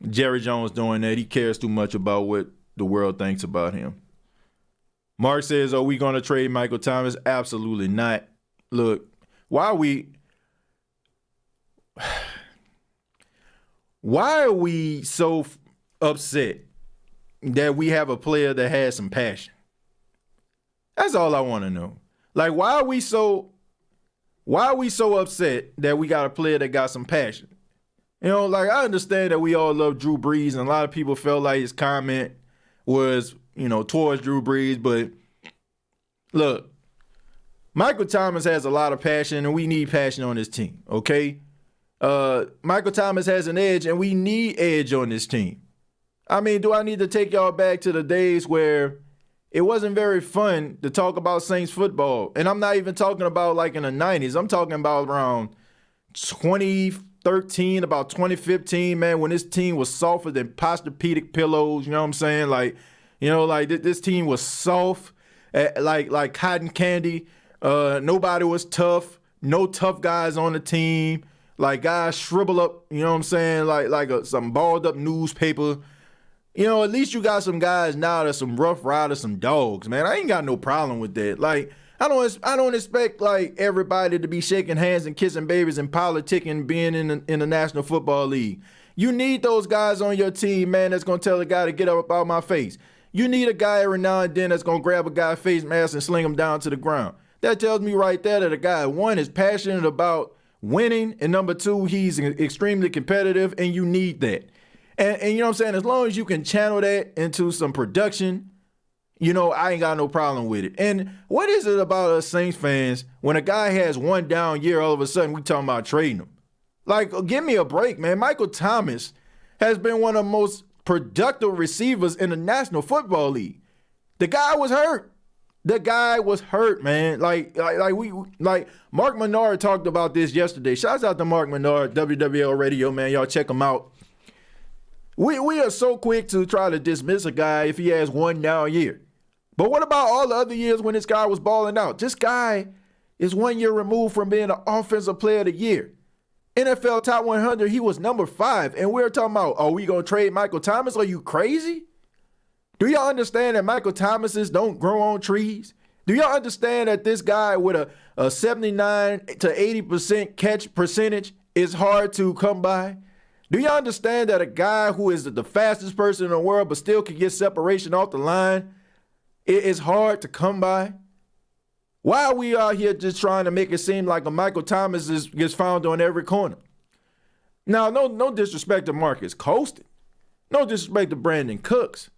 Jerry Jones doing that. He cares too much about what the world thinks about him. Mark says, are we going to trade Michael Thomas? Absolutely not. Look, why are we so upset that we have a player that has some passion? That's all I want to know. Like, why are we so upset that we got a player that got some passion? Like, I understand that we all love Drew Brees, and a lot of people felt like his comment was, towards Drew Brees, but look, Michael Thomas has a lot of passion, and we need passion on this team, okay? Michael Thomas has an edge, and we need edge on this team. I mean, do I need to take y'all back to the days where it wasn't very fun to talk about Saints football? And I'm not even talking about like in the 90s. I'm talking about around 2013, about 2015, man, when this team was softer than Posturepedic pillows, you know what I'm saying? Like, this team was soft, like cotton candy. Nobody was tough. No tough guys on the team. Like, guys shrivel up, you know what I'm saying? Like some balled up newspaper. At least you got some guys now that's some rough riders, some dogs, man. I ain't got no problem with that. Like, I don't expect like everybody to be shaking hands and kissing babies and politicking being in the National Football League. You need those guys on your team, man, that's gonna tell a guy to get up out my face. You need a guy every now and then that's gonna grab a guy's face mask and sling him down to the ground. That tells me right there that a guy, one, is passionate about winning, and number two, he's extremely competitive, and you need that. And you know what I'm saying? As long as you can channel that into some production, I ain't got no problem with it. And what is it about us Saints fans when a guy has one down year, all of a sudden we talking about trading him? Like, give me a break, man. Michael Thomas has been one of the most productive receivers in the National Football League. The guy was hurt. Man. Like Mark Menard talked about this yesterday. Shouts out to Mark Menard, WWL Radio, man. Y'all check him out. We are so quick to try to dismiss a guy if he has one down year. But what about all the other years when this guy was balling out? This guy is 1 year removed from being an offensive player of the year. NFL Top 100, he was number 5. And we're talking about, are we going to trade Michael Thomas? Are you crazy? Do y'all understand that Michael Thomases don't grow on trees? Do y'all understand that this guy with a 79 to 80% catch percentage is hard to come by? Do you understand that a guy who is the fastest person in the world but still can get separation off the line, it is hard to come by? Why are we out here just trying to make it seem like a Michael Thomas gets found on every corner? Now, no disrespect to Marcus Colston. No disrespect to Brandon Cooks.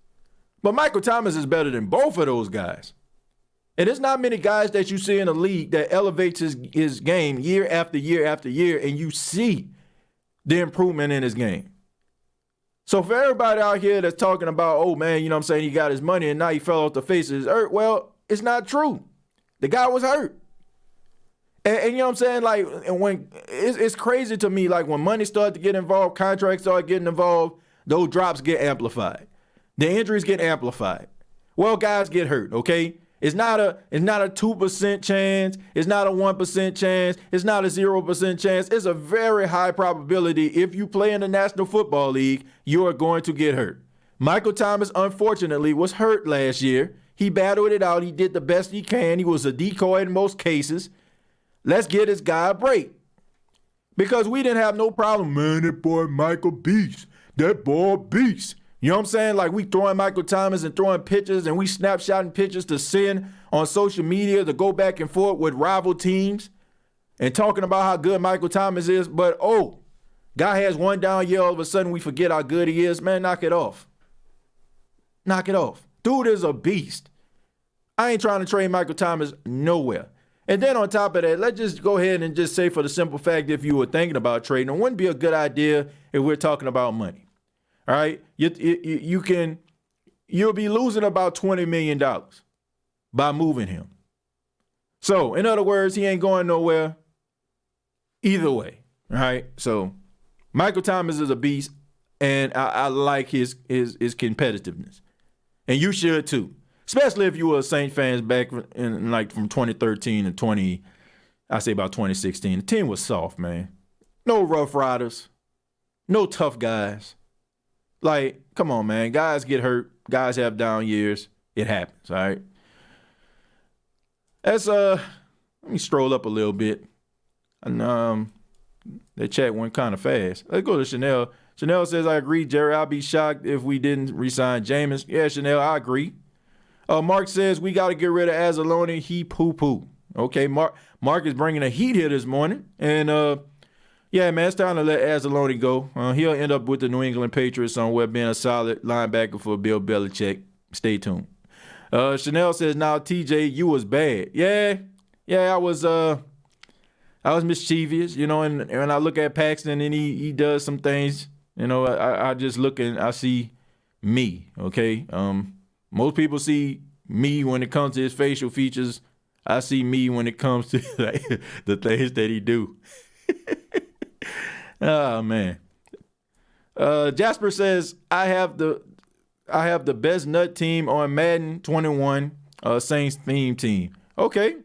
But Michael Thomas is better than both of those guys. And there's not many guys that you see in the league that elevates his game year after year after year, and you see the improvement in his game. So for everybody out here that's talking about, oh, man, you know what I'm saying, he got his money and now he fell off the face of his earth, well, it's not true. The guy was hurt. And you know what I'm saying? Like, and when it's crazy to me, like when money started to get involved, contracts start getting involved, those drops get amplified. The injuries get amplified. Well, guys get hurt, okay? It's not a 2% chance. It's not a 1% chance. It's not a 0% chance. It's a very high probability if you play in the National Football League, you are going to get hurt. Michael Thomas, unfortunately, was hurt last year. He battled it out. He did the best he can. He was a decoy in most cases. Let's get this guy a break. Because we didn't have no problem. Man, that boy Michael beast. That boy beast. You know what I'm saying? Like we throwing Michael Thomas and throwing pictures and we snapshotting pictures to send on social media to go back and forth with rival teams and talking about how good Michael Thomas is. But, oh, guy has one down year, all of a sudden we forget how good he is. Man, knock it off. Knock it off. Dude is a beast. I ain't trying to trade Michael Thomas nowhere. And then on top of that, let's just go ahead and just say for the simple fact, if you were thinking about trading, it wouldn't be a good idea if we're talking about money. All right, you'll be losing about $20 million by moving him. So, in other words, he ain't going nowhere either way. All right, so Michael Thomas is a beast, and I like his competitiveness, and you should too, especially if you were a Saints fans back in like from 2013 to I say about 2016. The team was soft, man. No Rough Riders, no tough guys. Like, come on, man. Guys get hurt. Guys have down years. It happens, all right? Let me stroll up a little bit. And that chat went kind of fast. Let's go to Chanel. Chanel says, I agree, Jerry. I'll be shocked if we didn't re-sign Jameis. Yeah, Chanel, I agree. Mark says, we got to get rid of Anzalone. He poo-poo. Okay, Mark is bringing a heat here this morning. And, yeah, man, it's time to let Anzalone go. He'll end up with the New England Patriots somewhere being a solid linebacker for Bill Belichick. Stay tuned. Chanel says, now, TJ, you was bad. Yeah, I was mischievous, you know, and when I look at Paxton and he does some things, you know, I just look and I see me, okay? Most people see me when it comes to his facial features. I see me when it comes to like, the things that he do. Oh man. Jasper says I have the best nut team on Madden 21 Saints theme team. Okay.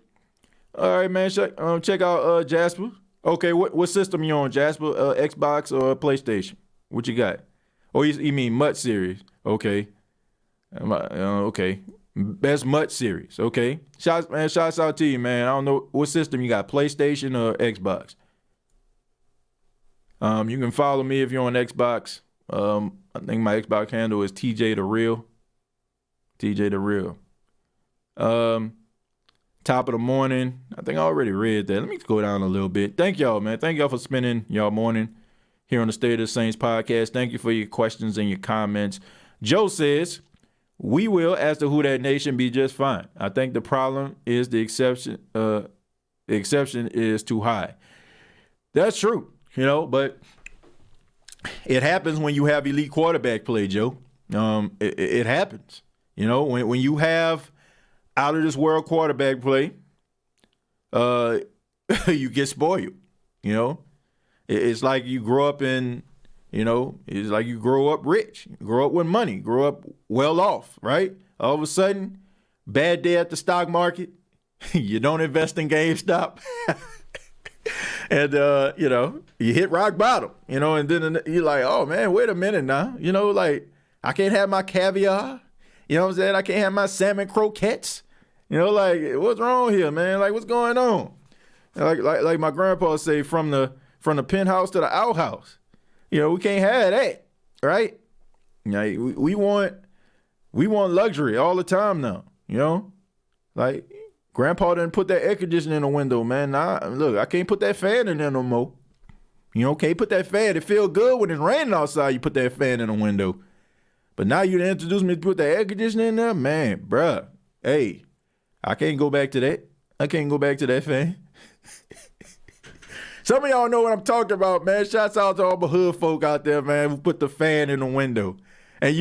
All right, man. Check out Jasper. Okay, what system you on, Jasper? Xbox or PlayStation? What you got? Oh, you mean Mutt series? Okay. Okay. Best Mutt series. Okay. Shouts out to you, man. I don't know what system you got, PlayStation or Xbox. You can follow me if you're on Xbox. I think my Xbox handle is TJ the Real. TJ the Real. Top of the morning. I think I already read that. Let me go down a little bit. Thank y'all, man. Thank y'all for spending y'all morning here on the State of the Saints podcast. Thank you for your questions and your comments. Joe says, we will, as the Who Dat Nation, be just fine. I think the problem is the exception. The exception is too high. That's true. You know, but it happens when you have elite quarterback play, Joe. It happens. You know, when you have out of this world quarterback play, you get spoiled. You know, it's like you grow up in, you know, it's like you grow up rich, grow up with money, grow up well off, right? All of a sudden, bad day at the stock market, you don't invest in GameStop. And, you know, you hit rock bottom, you know, and then you're like, oh, man, wait a minute now. You know, like, I can't have my caviar. You know what I'm saying? I can't have my salmon croquettes. You know, like, what's wrong here, man? Like, what's going on? Like my grandpa say, from the penthouse to the outhouse. We can't have that, right? We want luxury all the time now, Like, Grandpa didn't put that air conditioner in the window, man. Nah, look, I can't put that fan in there no more. Can't put that fan. It feel good when it's raining outside, you put that fan in the window. But now you introduce me to put the air conditioner in there? Man, bruh, hey, I can't go back to that. I can't go back to that fan. Some of y'all know what I'm talking about, man. Shouts out to all the hood folk out there, man, who put the fan in the window. And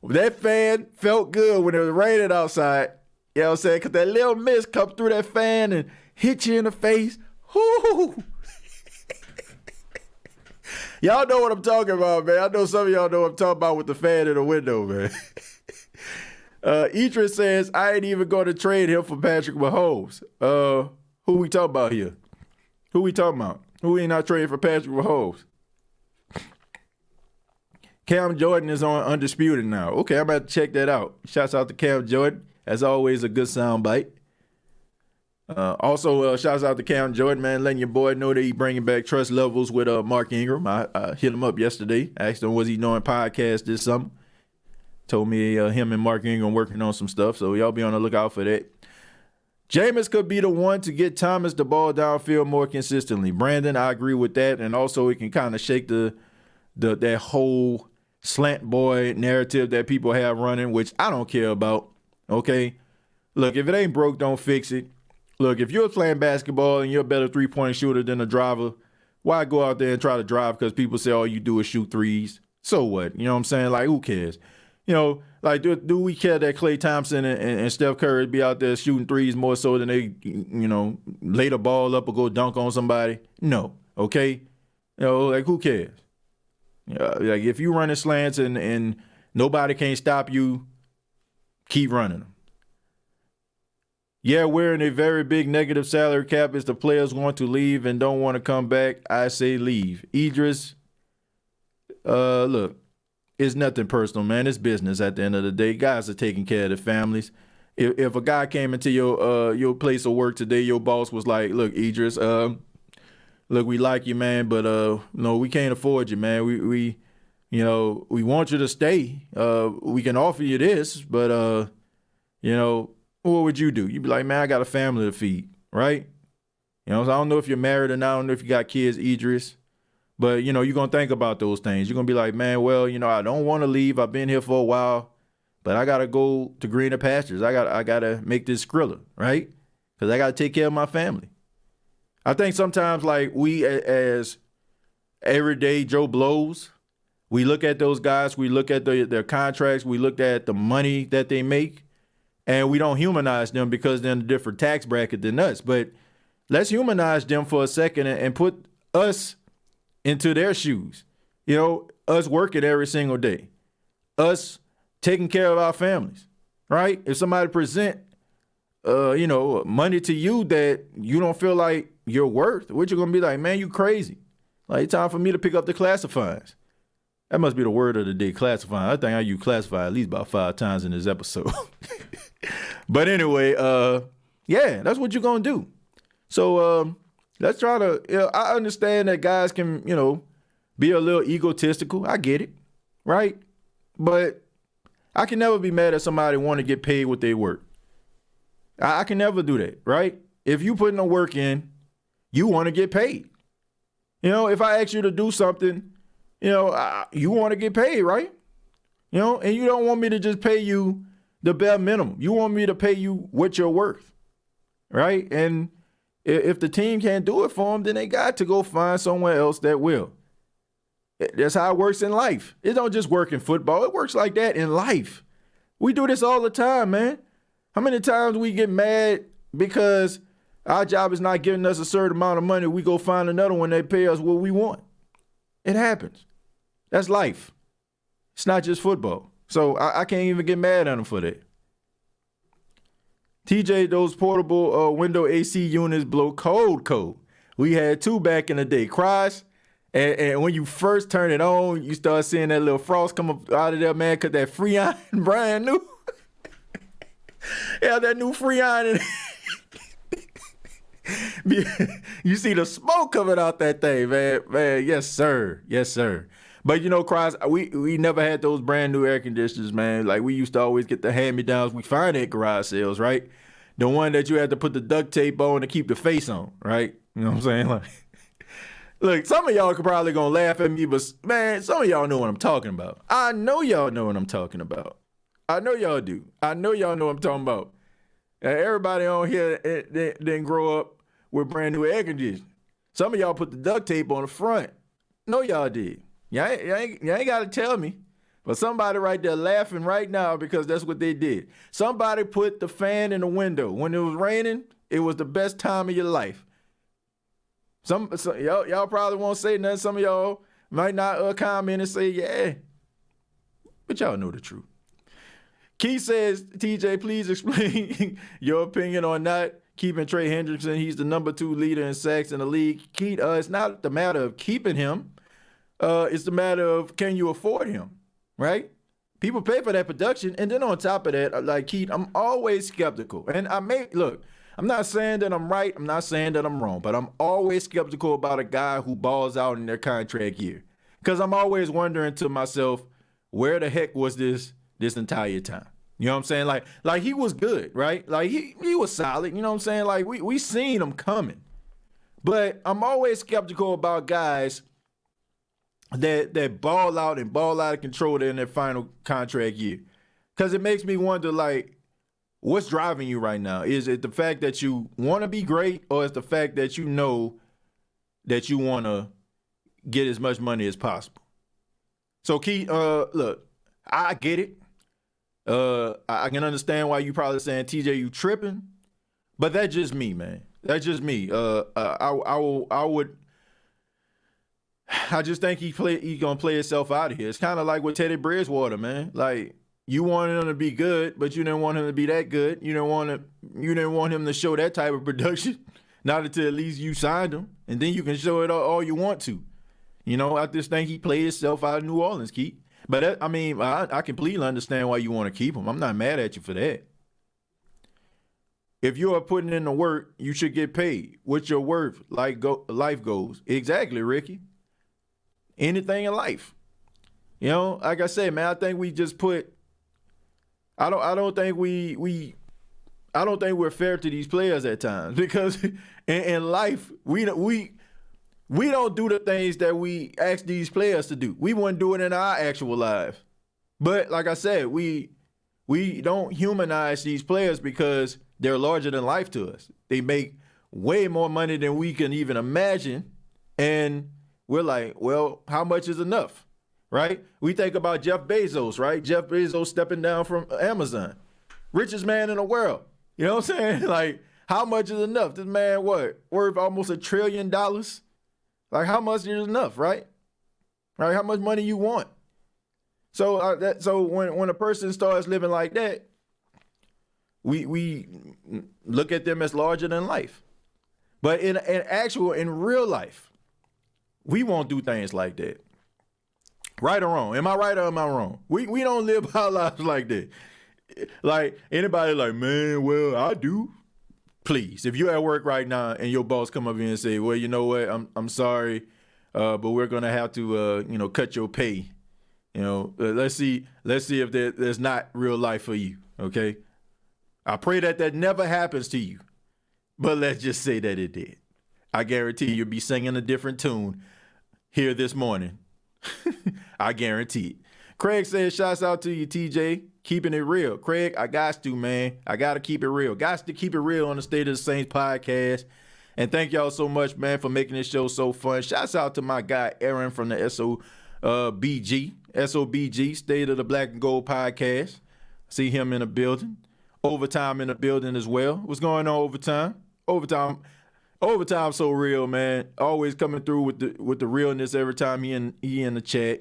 that fan felt good when it was raining outside. You know what I'm saying? Because that little mist come through that fan and hit you in the face. Whoo! Y'all know what I'm talking about, man. I know some of y'all know what I'm talking about with the fan in the window, man. Idris says, I ain't even going to trade him for Patrick Mahomes. Who we talking about here? Who we talking about? Who ain't not trading for Patrick Mahomes? Cam Jordan is on Undisputed now. Okay, I'm about to check that out. Shouts out to Cam Jordan. As always, a good sound bite. Also, shouts out to Cam Jordan, man, letting your boy know that he bringing back trust levels with Mark Ingram. I hit him up yesterday. Asked him, was he doing podcast this summer? Told me him and Mark Ingram working on some stuff, so y'all be on the lookout for that. Jameis could be the one to get Thomas the ball downfield more consistently. Brandon, I agree with that, and also it can kind of shake that whole slant boy narrative that people have running, which I don't care about, okay? Look, if it ain't broke, don't fix it. Look, if you're playing basketball and you're a better three-point shooter than a driver, why go out there and try to drive because people say all you do is shoot threes? So what? You know what I'm saying? Like, who cares? Like, do we care that Klay Thompson and Steph Curry be out there shooting threes more so than they, lay the ball up or go dunk on somebody? No, okay? Like, who cares? Like, if you running slants and nobody can't stop you, keep running them. Yeah, we're in a very big negative salary cap. If the players want to leave and don't want to come back, I say leave. Idris, look, it's nothing personal, man. It's business at the end of the day. Guys are taking care of their families. If a guy came into your place of work today, your boss was like, look, Idris, look, we like you, man, but no, we can't afford you, man. We want you to stay. We can offer you this, but what would you do? You'd be like, man, I got a family to feed, right? So I don't know if you're married or not. I don't know if you got kids, Idris. But, you're going to think about those things. You're going to be like, man, well, I don't want to leave. I've been here for a while, but I got to go to greener pastures. I got to make this Skrilla, right? Because I got to take care of my family. I think sometimes, like, we as everyday Joe Blows, we look at those guys, we look at their contracts, we look at the money that they make, and we don't humanize them because they're in a different tax bracket than us. But let's humanize them for a second and put us into their shoes. Us working every single day. Us taking care of our families, right? If somebody present, money to you that you don't feel like you're worth, what you going to be like, man, you crazy. Like, it's time for me to pick up the classifieds. That must be the word of the day, classifying. I think I use classify at least about 5 times in this episode. But anyway, yeah, that's what you're going to do. So let's try to, I understand that guys can, be a little egotistical. I get it, right? But I can never be mad at somebody wanting to get paid what they work. I can never do that, right? If you putting the work in, you want to get paid. If I ask you to do something, you want to get paid, right? And you don't want me to just pay you the bare minimum. You want me to pay you what you're worth, right? And if the team can't do it for them, then they got to go find somewhere else that will. That's how it works in life. It don't just work in football. It works like that in life. We do this all the time, man. How many times we get mad because our job is not giving us a certain amount of money, we go find another one that pay us what we want. It happens. That's life. It's not just football. So I can't even get mad at them for that. TJ, those portable window AC units blow cold. We had 2 back in the day. Cries, and when you first turn it on, you start seeing that little frost come up out of there, man, because that Freon brand new. Yeah, that new Freon. You see the smoke coming out that thing, man. Man, yes, sir. Yes, sir. But Kris, we never had those brand new air conditioners, man. Like we used to always get the hand-me-downs we find at garage sales, right? The one that you had to put the duct tape on to keep the face on, right? You know what I'm saying? Like, look, some of y'all could probably gonna laugh at me, but man, some of y'all know what I'm talking about. I know y'all know what I'm talking about. I know y'all do. I know y'all know what I'm talking about. Everybody on here didn't grow up with brand new air conditioning. Some of y'all put the duct tape on the front. No, y'all did. Y'all ain't got to tell me. But somebody right there laughing right now because that's what they did. Somebody put the fan in the window. When it was raining, it was the best time of your life. Some y'all probably won't say nothing. Some of y'all might not comment and say, yeah. But y'all know the truth. Keith says, TJ, please explain your opinion on not keeping Trey Hendrickson. He's the number 2 leader in sacks in the league. Keith, it's not the matter of keeping him. It's the matter of, can you afford him, right? People pay for that production. And then on top of that, like Keith, I'm always skeptical. And look, I'm not saying that I'm right. I'm not saying that I'm wrong. But I'm always skeptical about a guy who balls out in their contract year. Because I'm always wondering to myself, where the heck was this entire time? You know what I'm saying? Like he was good, right? Like he was solid. You know what I'm saying? Like we seen him coming. But I'm always skeptical about guys that ball out of control in their final contract year. Because it makes me wonder, like, what's driving you right now? Is it the fact that you want to be great, or is the fact that you know that you want to get as much money as possible? So, Keith, look, I get it. I can understand why you probably saying, TJ, you tripping. But that's just me, man. That's just me. I just think he's gonna play himself out of here. It's kind of like with Teddy Bridgewater, man. Like, you wanted him to be good, but you didn't want him to be that good. You didn't want him to show that type of production. Not until at least you signed him, and then you can show it all you want to. I just think he played himself out of New Orleans, Keith. But I completely understand why you want to keep him. I'm not mad at you for that. If you are putting in the work, you should get paid. What's your worth? Life goes. Exactly, Ricky. Anything in life. Like I said, man, I think we just put. I don't think we're fair to these players at times, because in life we don't do the things that we ask these players to do. We wouldn't do it in our actual lives. But like I said, we don't humanize these players because they're larger than life to us. They make way more money than we can even imagine. And we're like, well, how much is enough, right? We think about Jeff Bezos, right? Jeff Bezos stepping down from Amazon. Richest man in the world. You know what I'm saying? Like, how much is enough? This man, worth almost $1 trillion? Like, how much is enough, right? Right? How much money you want? So so when a person starts living like that, we look at them as larger than life. But in real life, we won't do things like that. Right or wrong? Am I right or am I wrong? We don't live our lives like that. Like, anybody like, man, well, I do. Please, if you're at work right now and your boss come up here and say, well, you know what, I'm sorry, but we're gonna have to cut your pay. Let's see if there's not real life for you. Okay, I pray that never happens to you, but let's just say that it did. I guarantee you'll be singing a different tune here this morning. I guarantee it. Craig says, shouts out to you, TJ. Keeping it real. Craig, I got to, man. I got to keep it real. Got to keep it real on the State of the Saints podcast. And thank y'all so much, man, for making this show so fun. Shouts out to my guy, Aaron, from the SOBG, State of the Black and Gold podcast. See him in the building. Overtime in the building as well. What's going on, Overtime? Overtime so real, man. Always coming through with the realness every time he in the chat.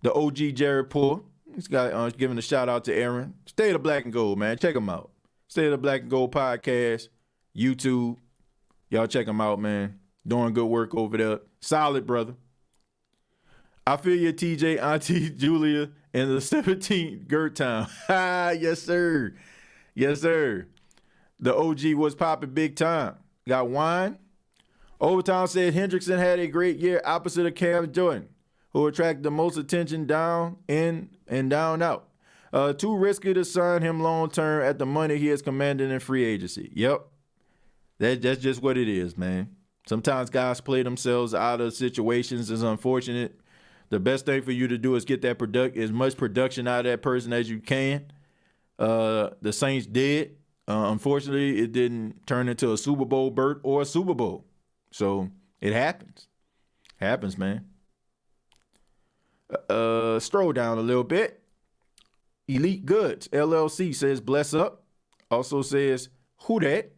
The OG Jared Poor. He's got giving a shout out to Aaron. State of Black and Gold, man. Check him out. State of the Black and Gold podcast, YouTube. Y'all check him out, man. Doing good work over there. Solid, brother. I feel you, TJ, Auntie Julia, and the 17th Gert Town. Yes, sir. Yes, sir. The OG was popping big time. Got Wine. Overtime said Hendrickson had a great year opposite of Cam Jordan, who attracted the most attention down in and down out. Too risky to sign him long term at the money he is commanding in free agency. Yep. That's just what it is, man. Sometimes guys play themselves out of situations. It's unfortunate. The best thing for you to do is get that as much production out of that person as you can. The Saints did. Unfortunately, it didn't turn into a Super Bowl berth or a Super Bowl. So it happens. Happens, man. Stroll down a little bit. Elite Goods, LLC says, bless up. Also says, who that?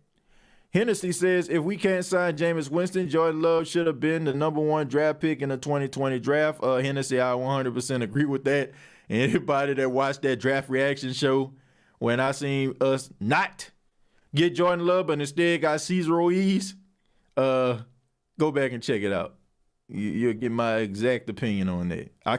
Hennessy says, if we can't sign Jameis Winston, Jordan Love should have been the #1 draft pick in the 2020 draft. Hennessy, I 100% agree with that. And anybody that watched that draft reaction show when I seen us not get Jordan Love, but instead got Cesar Ruiz, go back and check it out. You'll get my exact opinion on that. I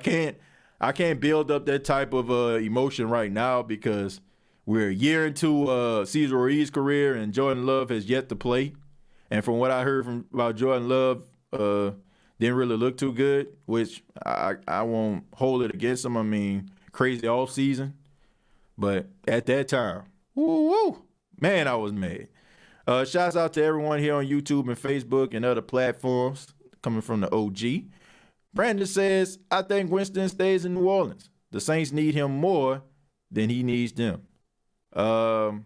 can't build up that type of emotion right now because we're a year into Cesar Ruiz's career and Jordan Love has yet to play. And from what I heard about Jordan Love, didn't really look too good, which I won't hold it against him. I mean, crazy offseason. But at that time, man, I was mad. Shouts out to everyone here on YouTube and Facebook and other platforms coming from the OG. Brandon says, I think Winston stays in New Orleans. The Saints need him more than he needs them. Nah,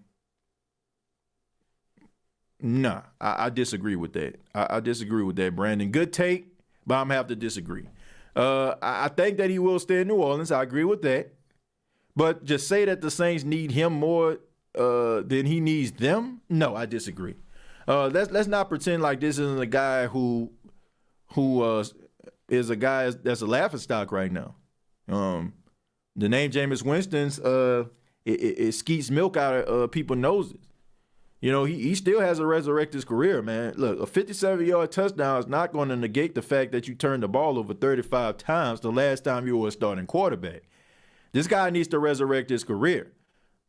I disagree with that. I disagree with that, Brandon. Good take, but I'm going to have to disagree. I think that he will stay in New Orleans. I agree with that. But just say that the Saints need him more than he needs them? No, I disagree. Let's not pretend like this isn't a guy who is a guy that's a laughingstock right now. The name Jameis Winston's it skeets milk out of people's noses. You know, he still has a resurrected career, man. Look, a 57-yard touchdown is not going to negate the fact that you turned the ball over 35 times the last time you were a starting quarterback. This guy needs to resurrect his career.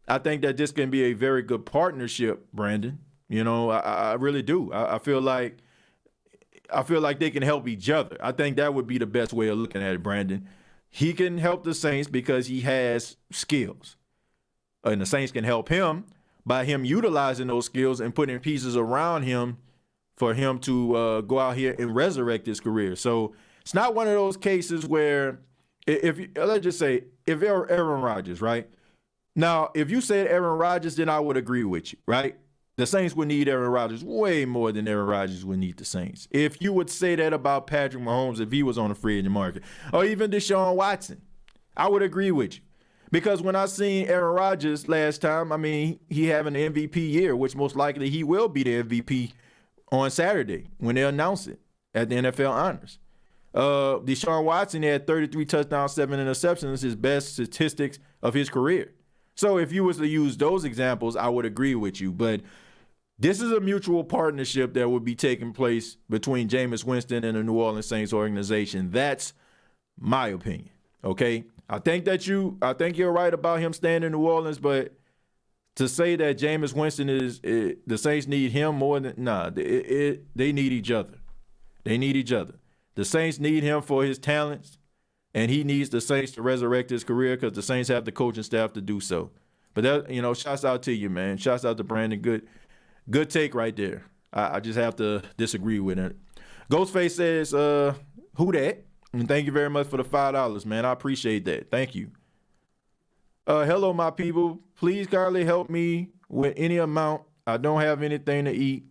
I think that this can be a very good partnership, Brandon. You know, I really do. I feel like they can help each other. I think that would be the best way of looking at it, Brandon. He can help the Saints because he has skills. And the Saints can help him by him utilizing those skills and putting pieces around him for him to go out here and resurrect his career. So it's not one of those cases where let's just say if Aaron Rodgers, right? Now, if you said Aaron Rodgers, then I would agree with you, right? The Saints would need Aaron Rodgers way more than Aaron Rodgers would need the Saints. If you would say that about Patrick Mahomes if he was on the free agent market, or even Deshaun Watson, I would agree with you. Because when I seen Aaron Rodgers last time, I mean, he having an MVP year, which most likely he will be the MVP on Saturday when they announce it at the NFL Honors. Deshaun Watson had 33 touchdowns, 7 interceptions, his best statistics of his career. So if you was to use those examples, I would agree with you. But this is a mutual partnership that would be taking place between Jameis Winston and the New Orleans Saints organization. That's my opinion. Okay, I think you're right about him staying in New Orleans, but to say that Jameis Winston the Saints need him more than they need each other. They need each other. The Saints need him for his talents, and he needs the Saints to resurrect his career because the Saints have the coaching staff to do so. But that, shouts out to you, man. Shouts out to Brandon. Good take right there. I just have to disagree with it. Ghostface says, who that? And thank you very much for the $5, man. I appreciate that. Thank you. Hello, my people. Please kindly help me with any amount. I don't have anything to eat,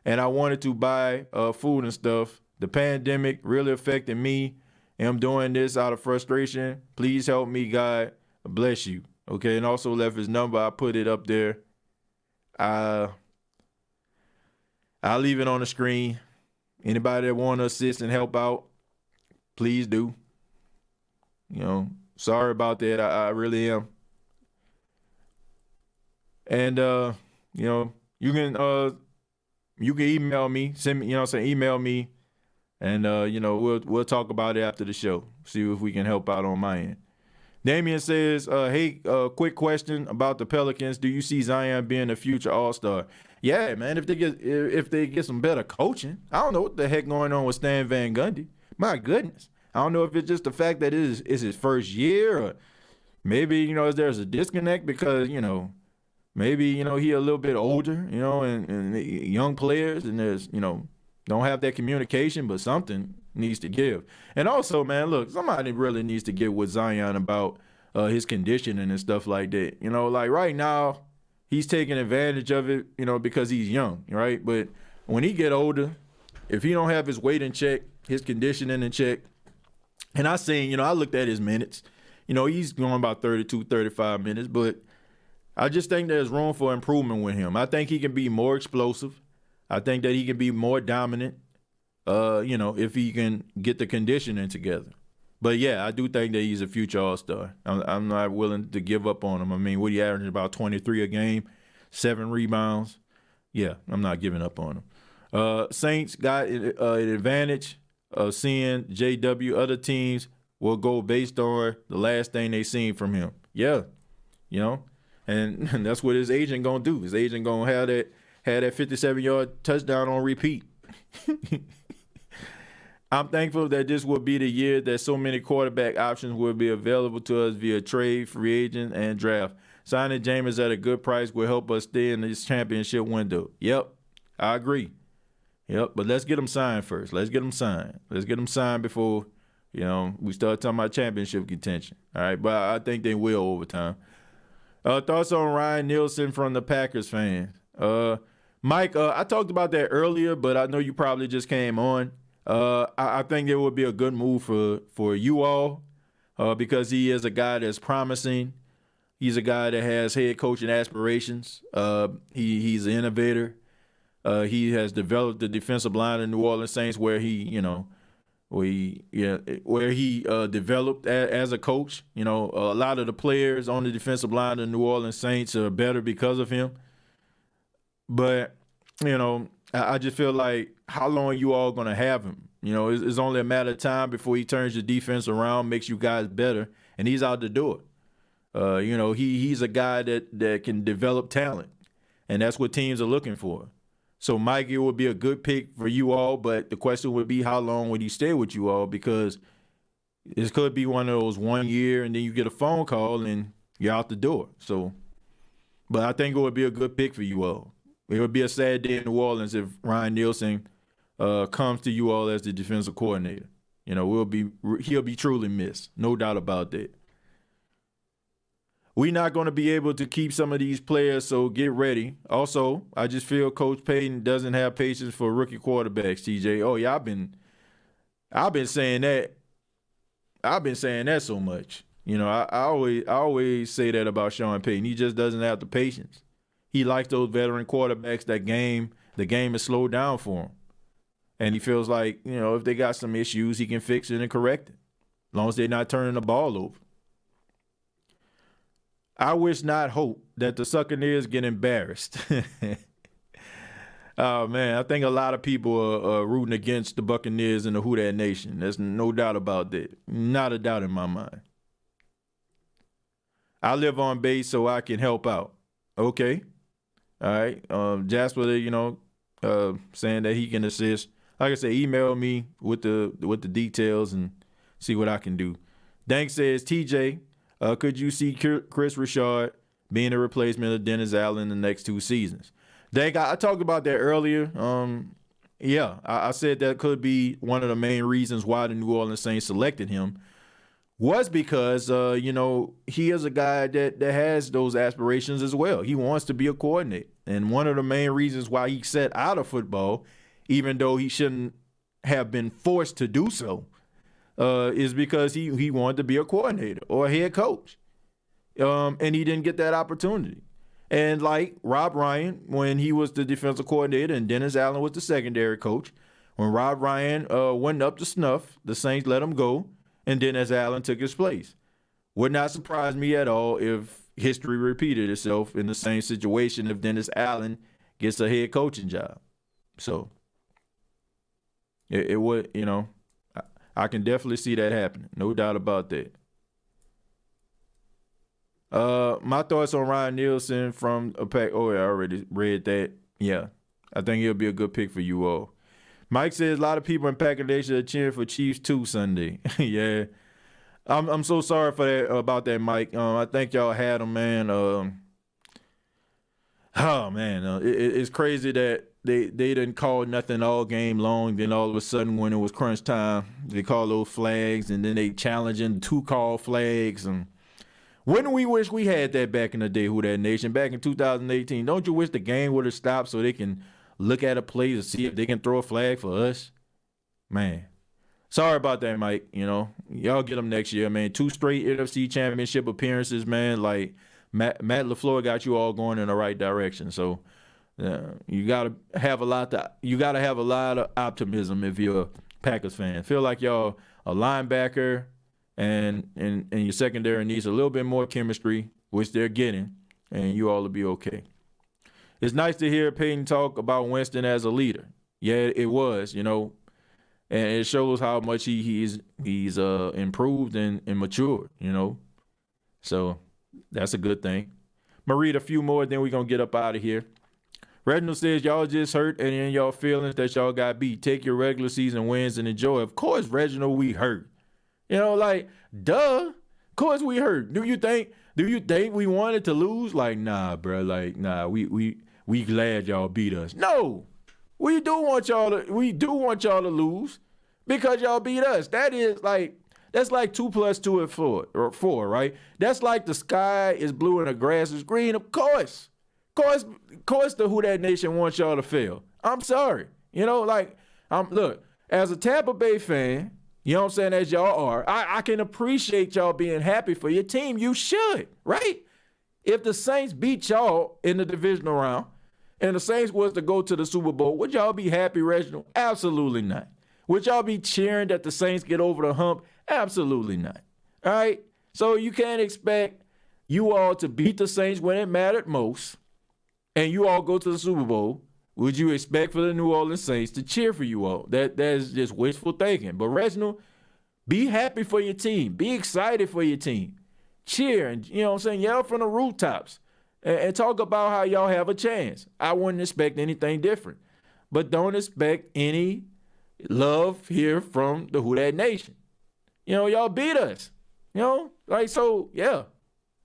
and I wanted to buy food and stuff. The pandemic really affected me, and I'm doing this out of frustration. Please help me, God. Bless you. Okay, and also left his number. I put it up there. I'll leave it on the screen. Anybody that want to assist and help out, please do. Sorry about that. I really am. And you can email me, send me, email me, and we'll talk about it after the show. See if we can help out on my end. Damian says, hey, quick question about the Pelicans. Do you see Zion being a future All-Star? Yeah, man. If they get some better coaching, I don't know what the heck going on with Stan Van Gundy. My goodness, I don't know if it's just the fact that it is his first year, or maybe there's a disconnect because maybe he a little bit older, and the young players, and there's don't have that communication, but something needs to give. And also, man, look, somebody really needs to get with Zion about his conditioning and stuff like that. Like right now, he's taking advantage of it, because he's young, right? But when he get older, if he don't have his weight in check, his conditioning in check, and I seen, I looked at his minutes, he's going about 32, 35 minutes, but I just think there's room for improvement with him. I think he can be more explosive. I think that he can be more dominant, if he can get the conditioning together. But, yeah, I do think that he's a future All-Star. I'm not willing to give up on him. I mean, what he averaging, about 23 a game, 7 rebounds. Yeah, I'm not giving up on him. Saints got an advantage of seeing JW. Other teams will go based on the last thing they seen from him. Yeah, and that's what his agent going to do. His agent going to have that 57-yard touchdown on repeat. I'm thankful that this will be the year that so many quarterback options will be available to us via trade, free agent, and draft. Signing Jameis at a good price will help us stay in this championship window. Yep, I agree. Yep, but let's get him signed first. Let's get him signed before, we start talking about championship contention. All right, but I think they will over time. Thoughts on Ryan Nielsen from the Packers fans? Mike, I talked about that earlier, but I know you probably just came on. I think it would be a good move for you all because he is a guy that's promising. He's a guy that has head coaching aspirations. He's an innovator. He has developed the defensive line in New Orleans Saints where he developed as a coach. A lot of the players on the defensive line of the New Orleans Saints are better because of him. But, I just feel like how long you all going to have him? It's only a matter of time before he turns your defense around, makes you guys better, and he's out the door. He's a guy that can develop talent, and that's what teams are looking for. So, Mike, it would be a good pick for you all, but the question would be how long would he stay with you all, because this could be one of those 1 year and then you get a phone call and you're out the door. So, but I think it would be a good pick for you all. It would be a sad day in New Orleans if Ryan Nielsen comes to you all as the defensive coordinator. He'll be truly missed, no doubt about that. We're not going to be able to keep some of these players, so get ready. Also, I just feel Coach Payton doesn't have patience for rookie quarterbacks, TJ. Oh yeah, I've been saying that. I've been saying that so much. I always say that about Sean Payton. He just doesn't have the patience. He likes those veteran quarterbacks the game is slowed down for him. And he feels like, if they got some issues, he can fix it and correct it, as long as they're not turning the ball over. I wish not hope that the Succaneers get embarrassed. Oh, man, I think a lot of people are rooting against the Buccaneers and the Who Dat Nation. There's no doubt about that. Not a doubt in my mind. I live on base so I can help out. Okay. All right. Jasper, saying that he can assist. Like I said, email me with the details and see what I can do. Dank says, TJ, could you see Kris Richard being a replacement of Dennis Allen in the next 2 seasons? Dank, I talked about that earlier. I said that could be one of the main reasons why the New Orleans Saints selected him was because, he is a guy that has those aspirations as well. He wants to be a coordinator. And one of the main reasons why he set out of football, even though he shouldn't have been forced to do so, is because he wanted to be a coordinator or a head coach. And he didn't get that opportunity. And like Rob Ryan, when he was the defensive coordinator and Dennis Allen was the secondary coach, when Rob Ryan went up to snuff, the Saints let him go, and Dennis Allen took his place. Would not surprise me at all if history repeated itself in the same situation if Dennis Allen gets a head coaching job. So it would, I can definitely see that happening. No doubt about that. My thoughts on Ryan Nielsen from a pack. Oh, yeah, I already read that. Yeah, I think he'll be a good pick for you all. Mike says a lot of people in Packer Nation are cheering for Chiefs too Sunday. Yeah, I'm so sorry for that about that, Mike. I think y'all had him, man. Oh man, it's crazy that they didn't call nothing all game long. Then all of a sudden, when it was crunch time, they call those flags, and then they challenging 2 call flags. And wouldn't we wish we had that back in the day, Who That Nation, back in 2018? Don't you wish the game would have stopped so they can look at a play to see if they can throw a flag for us? Man, sorry about that, Mike. You know, y'all get them next year, man. 2 straight NFC Championship appearances, man. Like Matt LaFleur got you all going in the right direction. So you gotta have a lot of optimism if you're a Packers fan. Feel like y'all a linebacker and your secondary needs a little bit more chemistry, which they're getting, and you all will be okay. It's nice to hear Peyton talk about Winston as a leader. Yeah, it was, you know, and it shows how much he's improved and matured, you know. So that's a good thing. I'm going to read a few more, then we're going to get up out of here. Reginald says, y'all just hurt and in y'all feelings that y'all got beat. Take your regular season wins and enjoy. Of course, Reginald, we hurt. You know, like, duh. Of course we hurt. Do you think we wanted to lose? Like, nah, bro. Like, nah, we glad y'all beat us. No. We do want y'all to lose because y'all beat us. That's like 2 + 2 is 4, right? That's like the sky is blue and the grass is green. Of course, the Who That Nation wants y'all to fail. I'm sorry. You know, like, look, as a Tampa Bay fan, you know what I'm saying, as y'all are, I can appreciate y'all being happy for your team. You should, right? If the Saints beat y'all in the divisional round and the Saints was to go to the Super Bowl, would y'all be happy, Reginald? Absolutely not. Would y'all be cheering that the Saints get over the hump? Absolutely not. All right? So you can't expect you all to beat the Saints when it mattered most and you all go to the Super Bowl. Would you expect for the New Orleans Saints to cheer for you all? That is just wishful thinking. But Reginald, be happy for your team. Be excited for your team. Cheer and, you know what I'm saying, yell from the rooftops and talk about how y'all have a chance. I wouldn't expect anything different. But don't expect any love here from the Who That Nation. You know, y'all beat us. You know, like, so, yeah,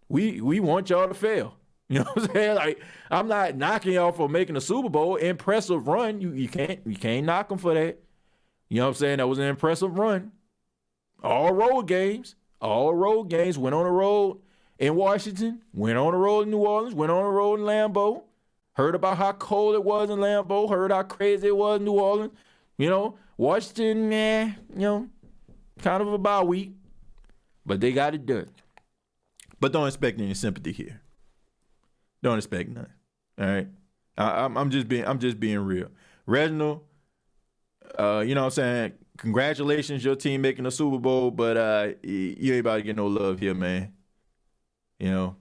we want y'all to fail. You know what I'm saying? Like, I'm not knocking y'all for making a Super Bowl. Impressive run. You can't knock them for that. You know what I'm saying? That was an impressive run. All road games. Went on the road in Washington. Went on the road in New Orleans. Went on the road in Lambeau. Heard about how cold it was in Lambeau. Heard how crazy it was in New Orleans. You know, Washington, you know, kind of a bye week. But they got it done. But don't expect any sympathy here. Don't expect none. All right. I'm just being real. Reginald, you know what I'm saying? Congratulations, your team making the Super Bowl, but you ain't about to get no love here, man. You know.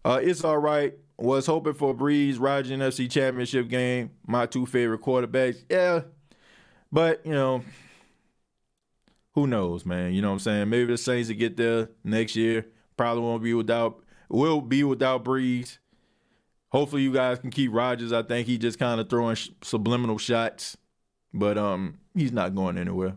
It's all right. Was hoping for Brees, Rodgers NFC Championship game. My 2 favorite quarterbacks. Yeah. But, you know, who knows, man? You know what I'm saying? Maybe the Saints will get there next year. Probably will be without Brees. Hopefully you guys can keep Rodgers. I think he just kind of throwing subliminal shots, but he's not going anywhere.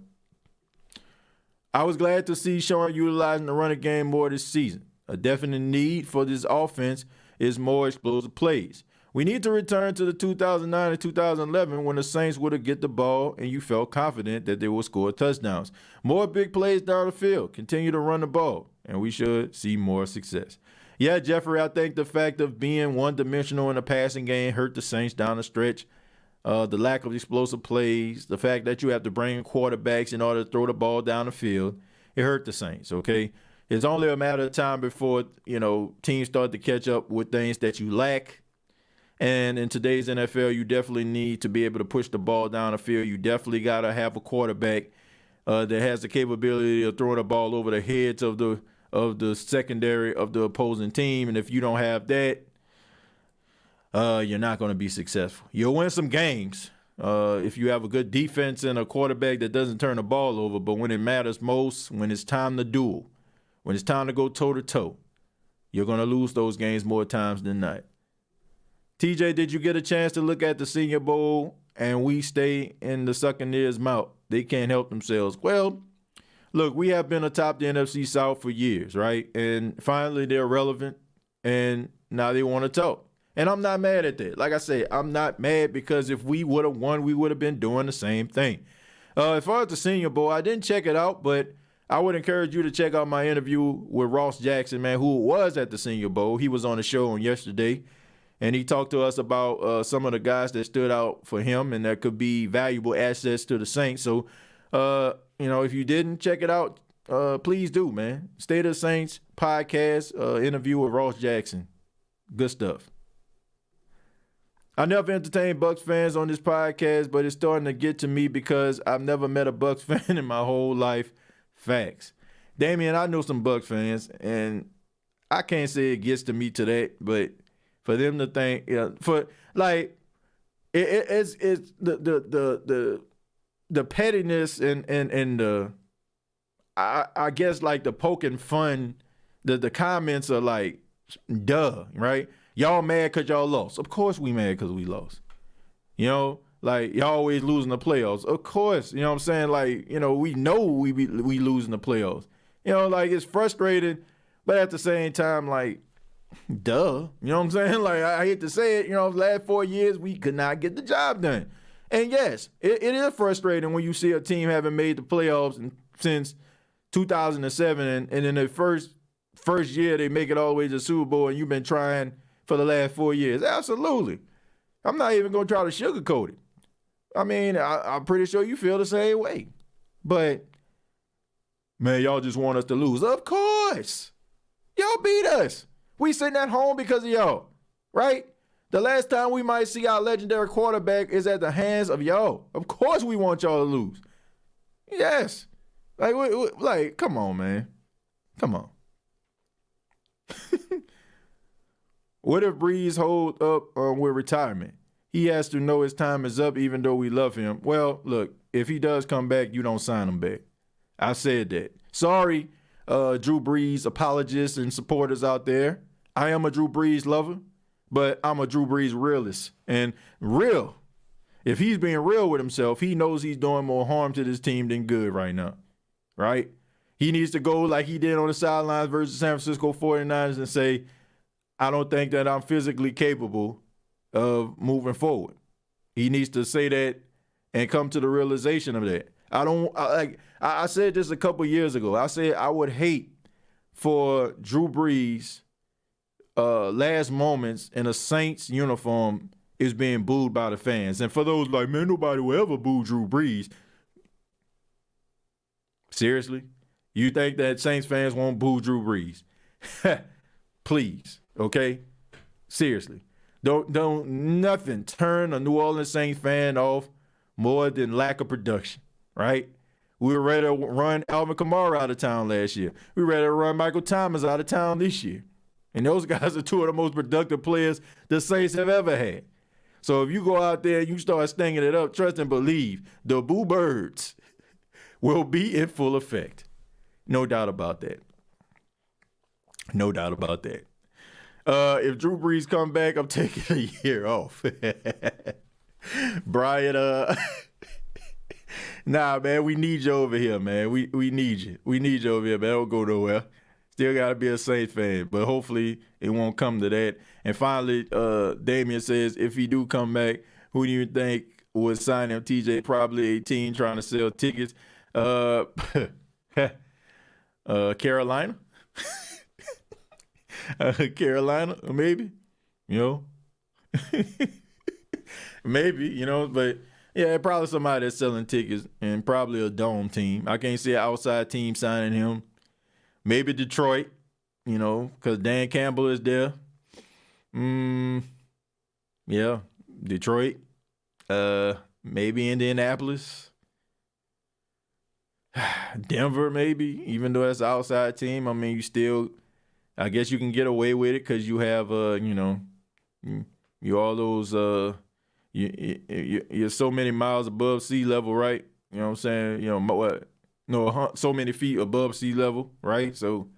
I was glad to see Sean utilizing the running game more this season. A definite need for this offense is more explosive plays. We need to return to the 2009 and 2011 when the Saints would have get the ball and you felt confident that they would score touchdowns. More big plays down the field. Continue to run the ball, and we should see more success. Yeah, Jeffrey, I think the fact of being one-dimensional in the passing game hurt the Saints down the stretch. The lack of explosive plays, the fact that you have to bring quarterbacks in order to throw the ball down the field, it hurt the Saints, okay? It's only a matter of time before, you know, teams start to catch up with things that you lack. And in today's NFL, you definitely need to be able to push the ball down the field. You definitely got to have a quarterback that has the capability of throwing the ball over the heads of the secondary of the opposing team. And if you don't have that, you're not going to be successful. You'll win some games if you have a good defense and a quarterback that doesn't turn the ball over. But when it matters most, when it's time to duel, when it's time to go toe-to-toe, you're going to lose those games more times than not. TJ, did you get a chance to look at the Senior Bowl and we stay in the Succaneers' mouth? They can't help themselves. Well, look, we have been atop the NFC South for years, right? And finally they're relevant, and now they want to talk. And I'm not mad at that. Like I said, I'm not mad because if we would have won, we would have been doing the same thing. As far as the Senior Bowl, I didn't check it out, but I would encourage you to check out my interview with Ross Jackson, man, who was at the Senior Bowl. He was on the show on yesterday, and he talked to us about some of the guys that stood out for him and that could be valuable assets to the Saints. So, if you didn't check it out, please do, man. State of the Saints podcast, interview with Ross Jackson. Good stuff. I never entertained Bucs fans on this podcast, but it's starting to get to me because I've never met a Bucs fan in my whole life. Facts. Damian, I know some Bucs fans, and I can't say it gets to me to that, but for them to think, it's the pettiness and the I guess like the poking fun, the comments are like, duh, right? Y'all mad because y'all lost. Of course we mad because we lost. Like, y'all always losing the playoffs. Of course, you know what I'm saying? Like, we know we losing the playoffs. Like, it's frustrating, but at the same time, like, duh. You know what I'm saying? Like, I hate to say it, the last 4 years, we could not get the job done. And yes, it is frustrating when you see a team having made the playoffs since 2007, and in the first year they make it all the way to the Super Bowl, and you've been trying for the last 4 years. Absolutely. I'm not even going to try to sugarcoat it. I mean, I'm pretty sure you feel the same way. But, man, y'all just want us to lose. Of course. Y'all beat us. We sitting at home because of y'all, right? The last time we might see our legendary quarterback is at the hands of y'all. Of course we want y'all to lose. Yes. Like, come on, man. Come on. What if Brees hold up with retirement? He has to know his time is up even though we love him. Well, look, if he does come back, you don't sign him back. I said that. Sorry, Drew Brees apologists and supporters out there. I am a Drew Brees lover, but I'm a Drew Brees realist. And real, if he's being real with himself, he knows he's doing more harm to this team than good right now, right? He needs to go like he did on the sidelines versus San Francisco 49ers and say, I don't think that I'm physically capable of moving forward. He needs to say that and come to the realization of that. I said this a couple years ago. I said I would hate for Drew Brees' last moments in a Saints uniform is being booed by the fans. And for those like, man, nobody will ever boo Drew Brees. Seriously? You think that Saints fans won't boo Drew Brees? Please, okay? Seriously. Don't nothing turn a New Orleans Saints fan off more than lack of production, right? We were ready to run Alvin Kamara out of town last year. We were ready to run Michael Thomas out of town this year. And those guys are two of the most productive players the Saints have ever had. So if you go out there and you start stinging it up, trust and believe, the Boo Birds will be in full effect. No doubt about that. No doubt about that. If Drew Brees come back, I'm taking a year off. Brian, nah, man, we need you over here, man. We need you. We need you over here, man. Don't go nowhere. Still got to be a Saints fan, but hopefully it won't come to that. And finally, Damian says, if he do come back, who do you think would sign him? TJ, probably 18, trying to sell tickets. Carolina. Carolina, maybe, maybe, but yeah, probably somebody that's selling tickets and probably a dome team. I can't see an outside team signing him. Maybe Detroit, because Dan Campbell is there. Yeah, Detroit. Maybe Indianapolis. Denver, maybe, even though that's an outside team. I mean, I guess you can get away with it because you have, you all those, you're so many miles above sea level, right? You know what I'm saying? So many feet above sea level, right? So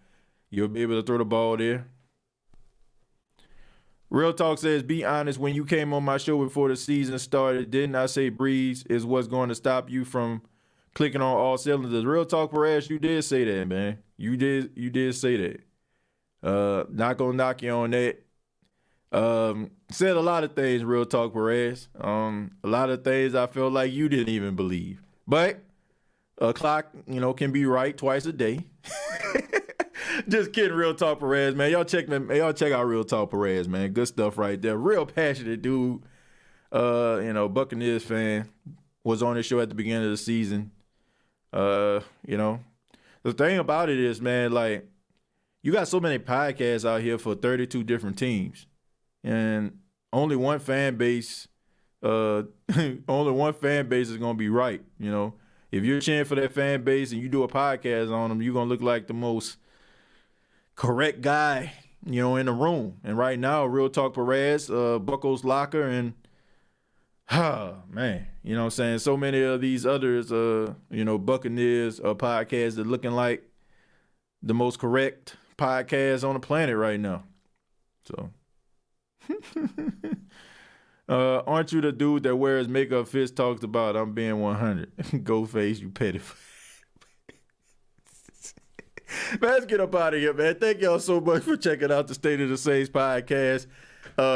you'll be able to throw the ball there. Real Talk says, be honest, when you came on my show before the season started, didn't I say Brees is what's going to stop you from clicking on all cylinders? Real Talk Perez, you did say that, man. You did say that. Not gonna knock you on that. Said a lot of things, Real Talk Perez. A lot of things I feel like you didn't even believe. But a clock, can be right twice a day. Just kidding, Real Talk Perez, man. Y'all check out Real Talk Perez, man. Good stuff right there. Real passionate dude. Buccaneers fan. Was on his show at the beginning of the season. The thing about it is, man, like, you got so many podcasts out here for 32 different teams. And only one fan base, is gonna be right. If you're cheering for that fan base and you do a podcast on them, you're gonna look like the most correct guy, in the room. And right now, Real Talk Perez, Bucko's Locker, and man, what I'm saying? So many of these others, Buccaneers podcasts that looking like the most correct podcast on the planet right now. So, aren't you the dude that wears makeup Fitz talks about? I'm being 100. Go face, you petty. Let's get up out of here, man. Thank y'all so much for checking out the State of the Saints podcast.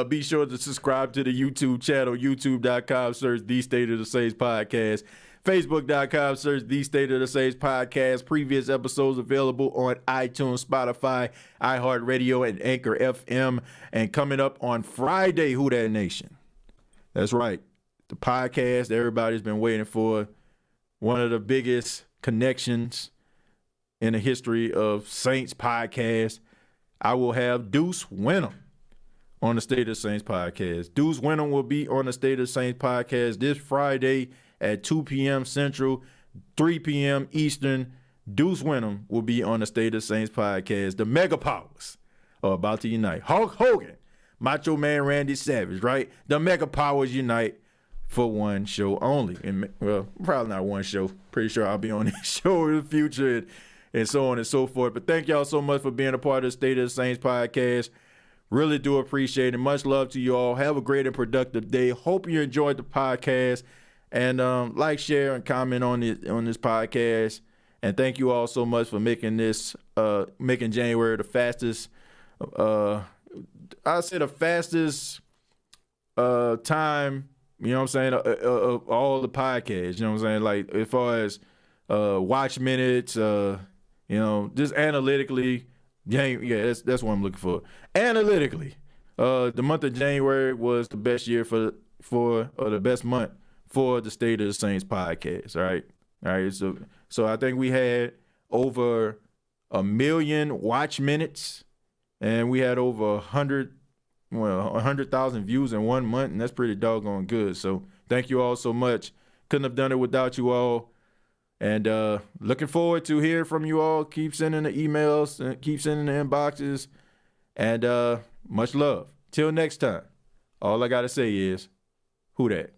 Be sure to subscribe to the YouTube channel, youtube.com, search The State of the Saints podcast. Facebook.com, search The State of the Saints podcast. Previous episodes available on iTunes, Spotify, iHeartRadio, and Anchor FM. And coming up on Friday, Who Dat Nation. That's right. The podcast everybody's been waiting for. One of the biggest connections in the history of Saints podcast. I will have Deuce Wenham on the State of the Saints podcast. Deuce Wenham will be on the State of the Saints podcast this Friday at 2 p.m. Central, 3 p.m. Eastern. Deuce Wenham will be on the State of the Saints podcast. The Mega Powers are about to unite. Hulk Hogan, Macho Man Randy Savage, right? The Mega Powers unite for one show only. And, well, probably not one show. Pretty sure I'll be on this show in the future and so on and so forth. But thank y'all so much for being a part of the State of the Saints podcast. Really do appreciate it. Much love to you all. Have a great and productive day. Hope you enjoyed the podcast. And like, share, and comment on this podcast. And thank you all so much for making January the fastest. I say the fastest time. You know what I'm saying? Of all the podcasts. You know what I'm saying? Like, as far as watch minutes. Just analytically. Yeah, that's what I'm looking for. Analytically, the month of January was the best year for the best month for the State of the Saints podcast. All right. So I think we had over 1 million watch minutes, and we had over 100,000 views in 1 month, and that's pretty doggone good. So thank you all so much. Couldn't have done it without you all. And looking forward to hearing from you all. Keep sending the emails and keep sending the inboxes. And much love. Till next time, all I got to say is, who dat?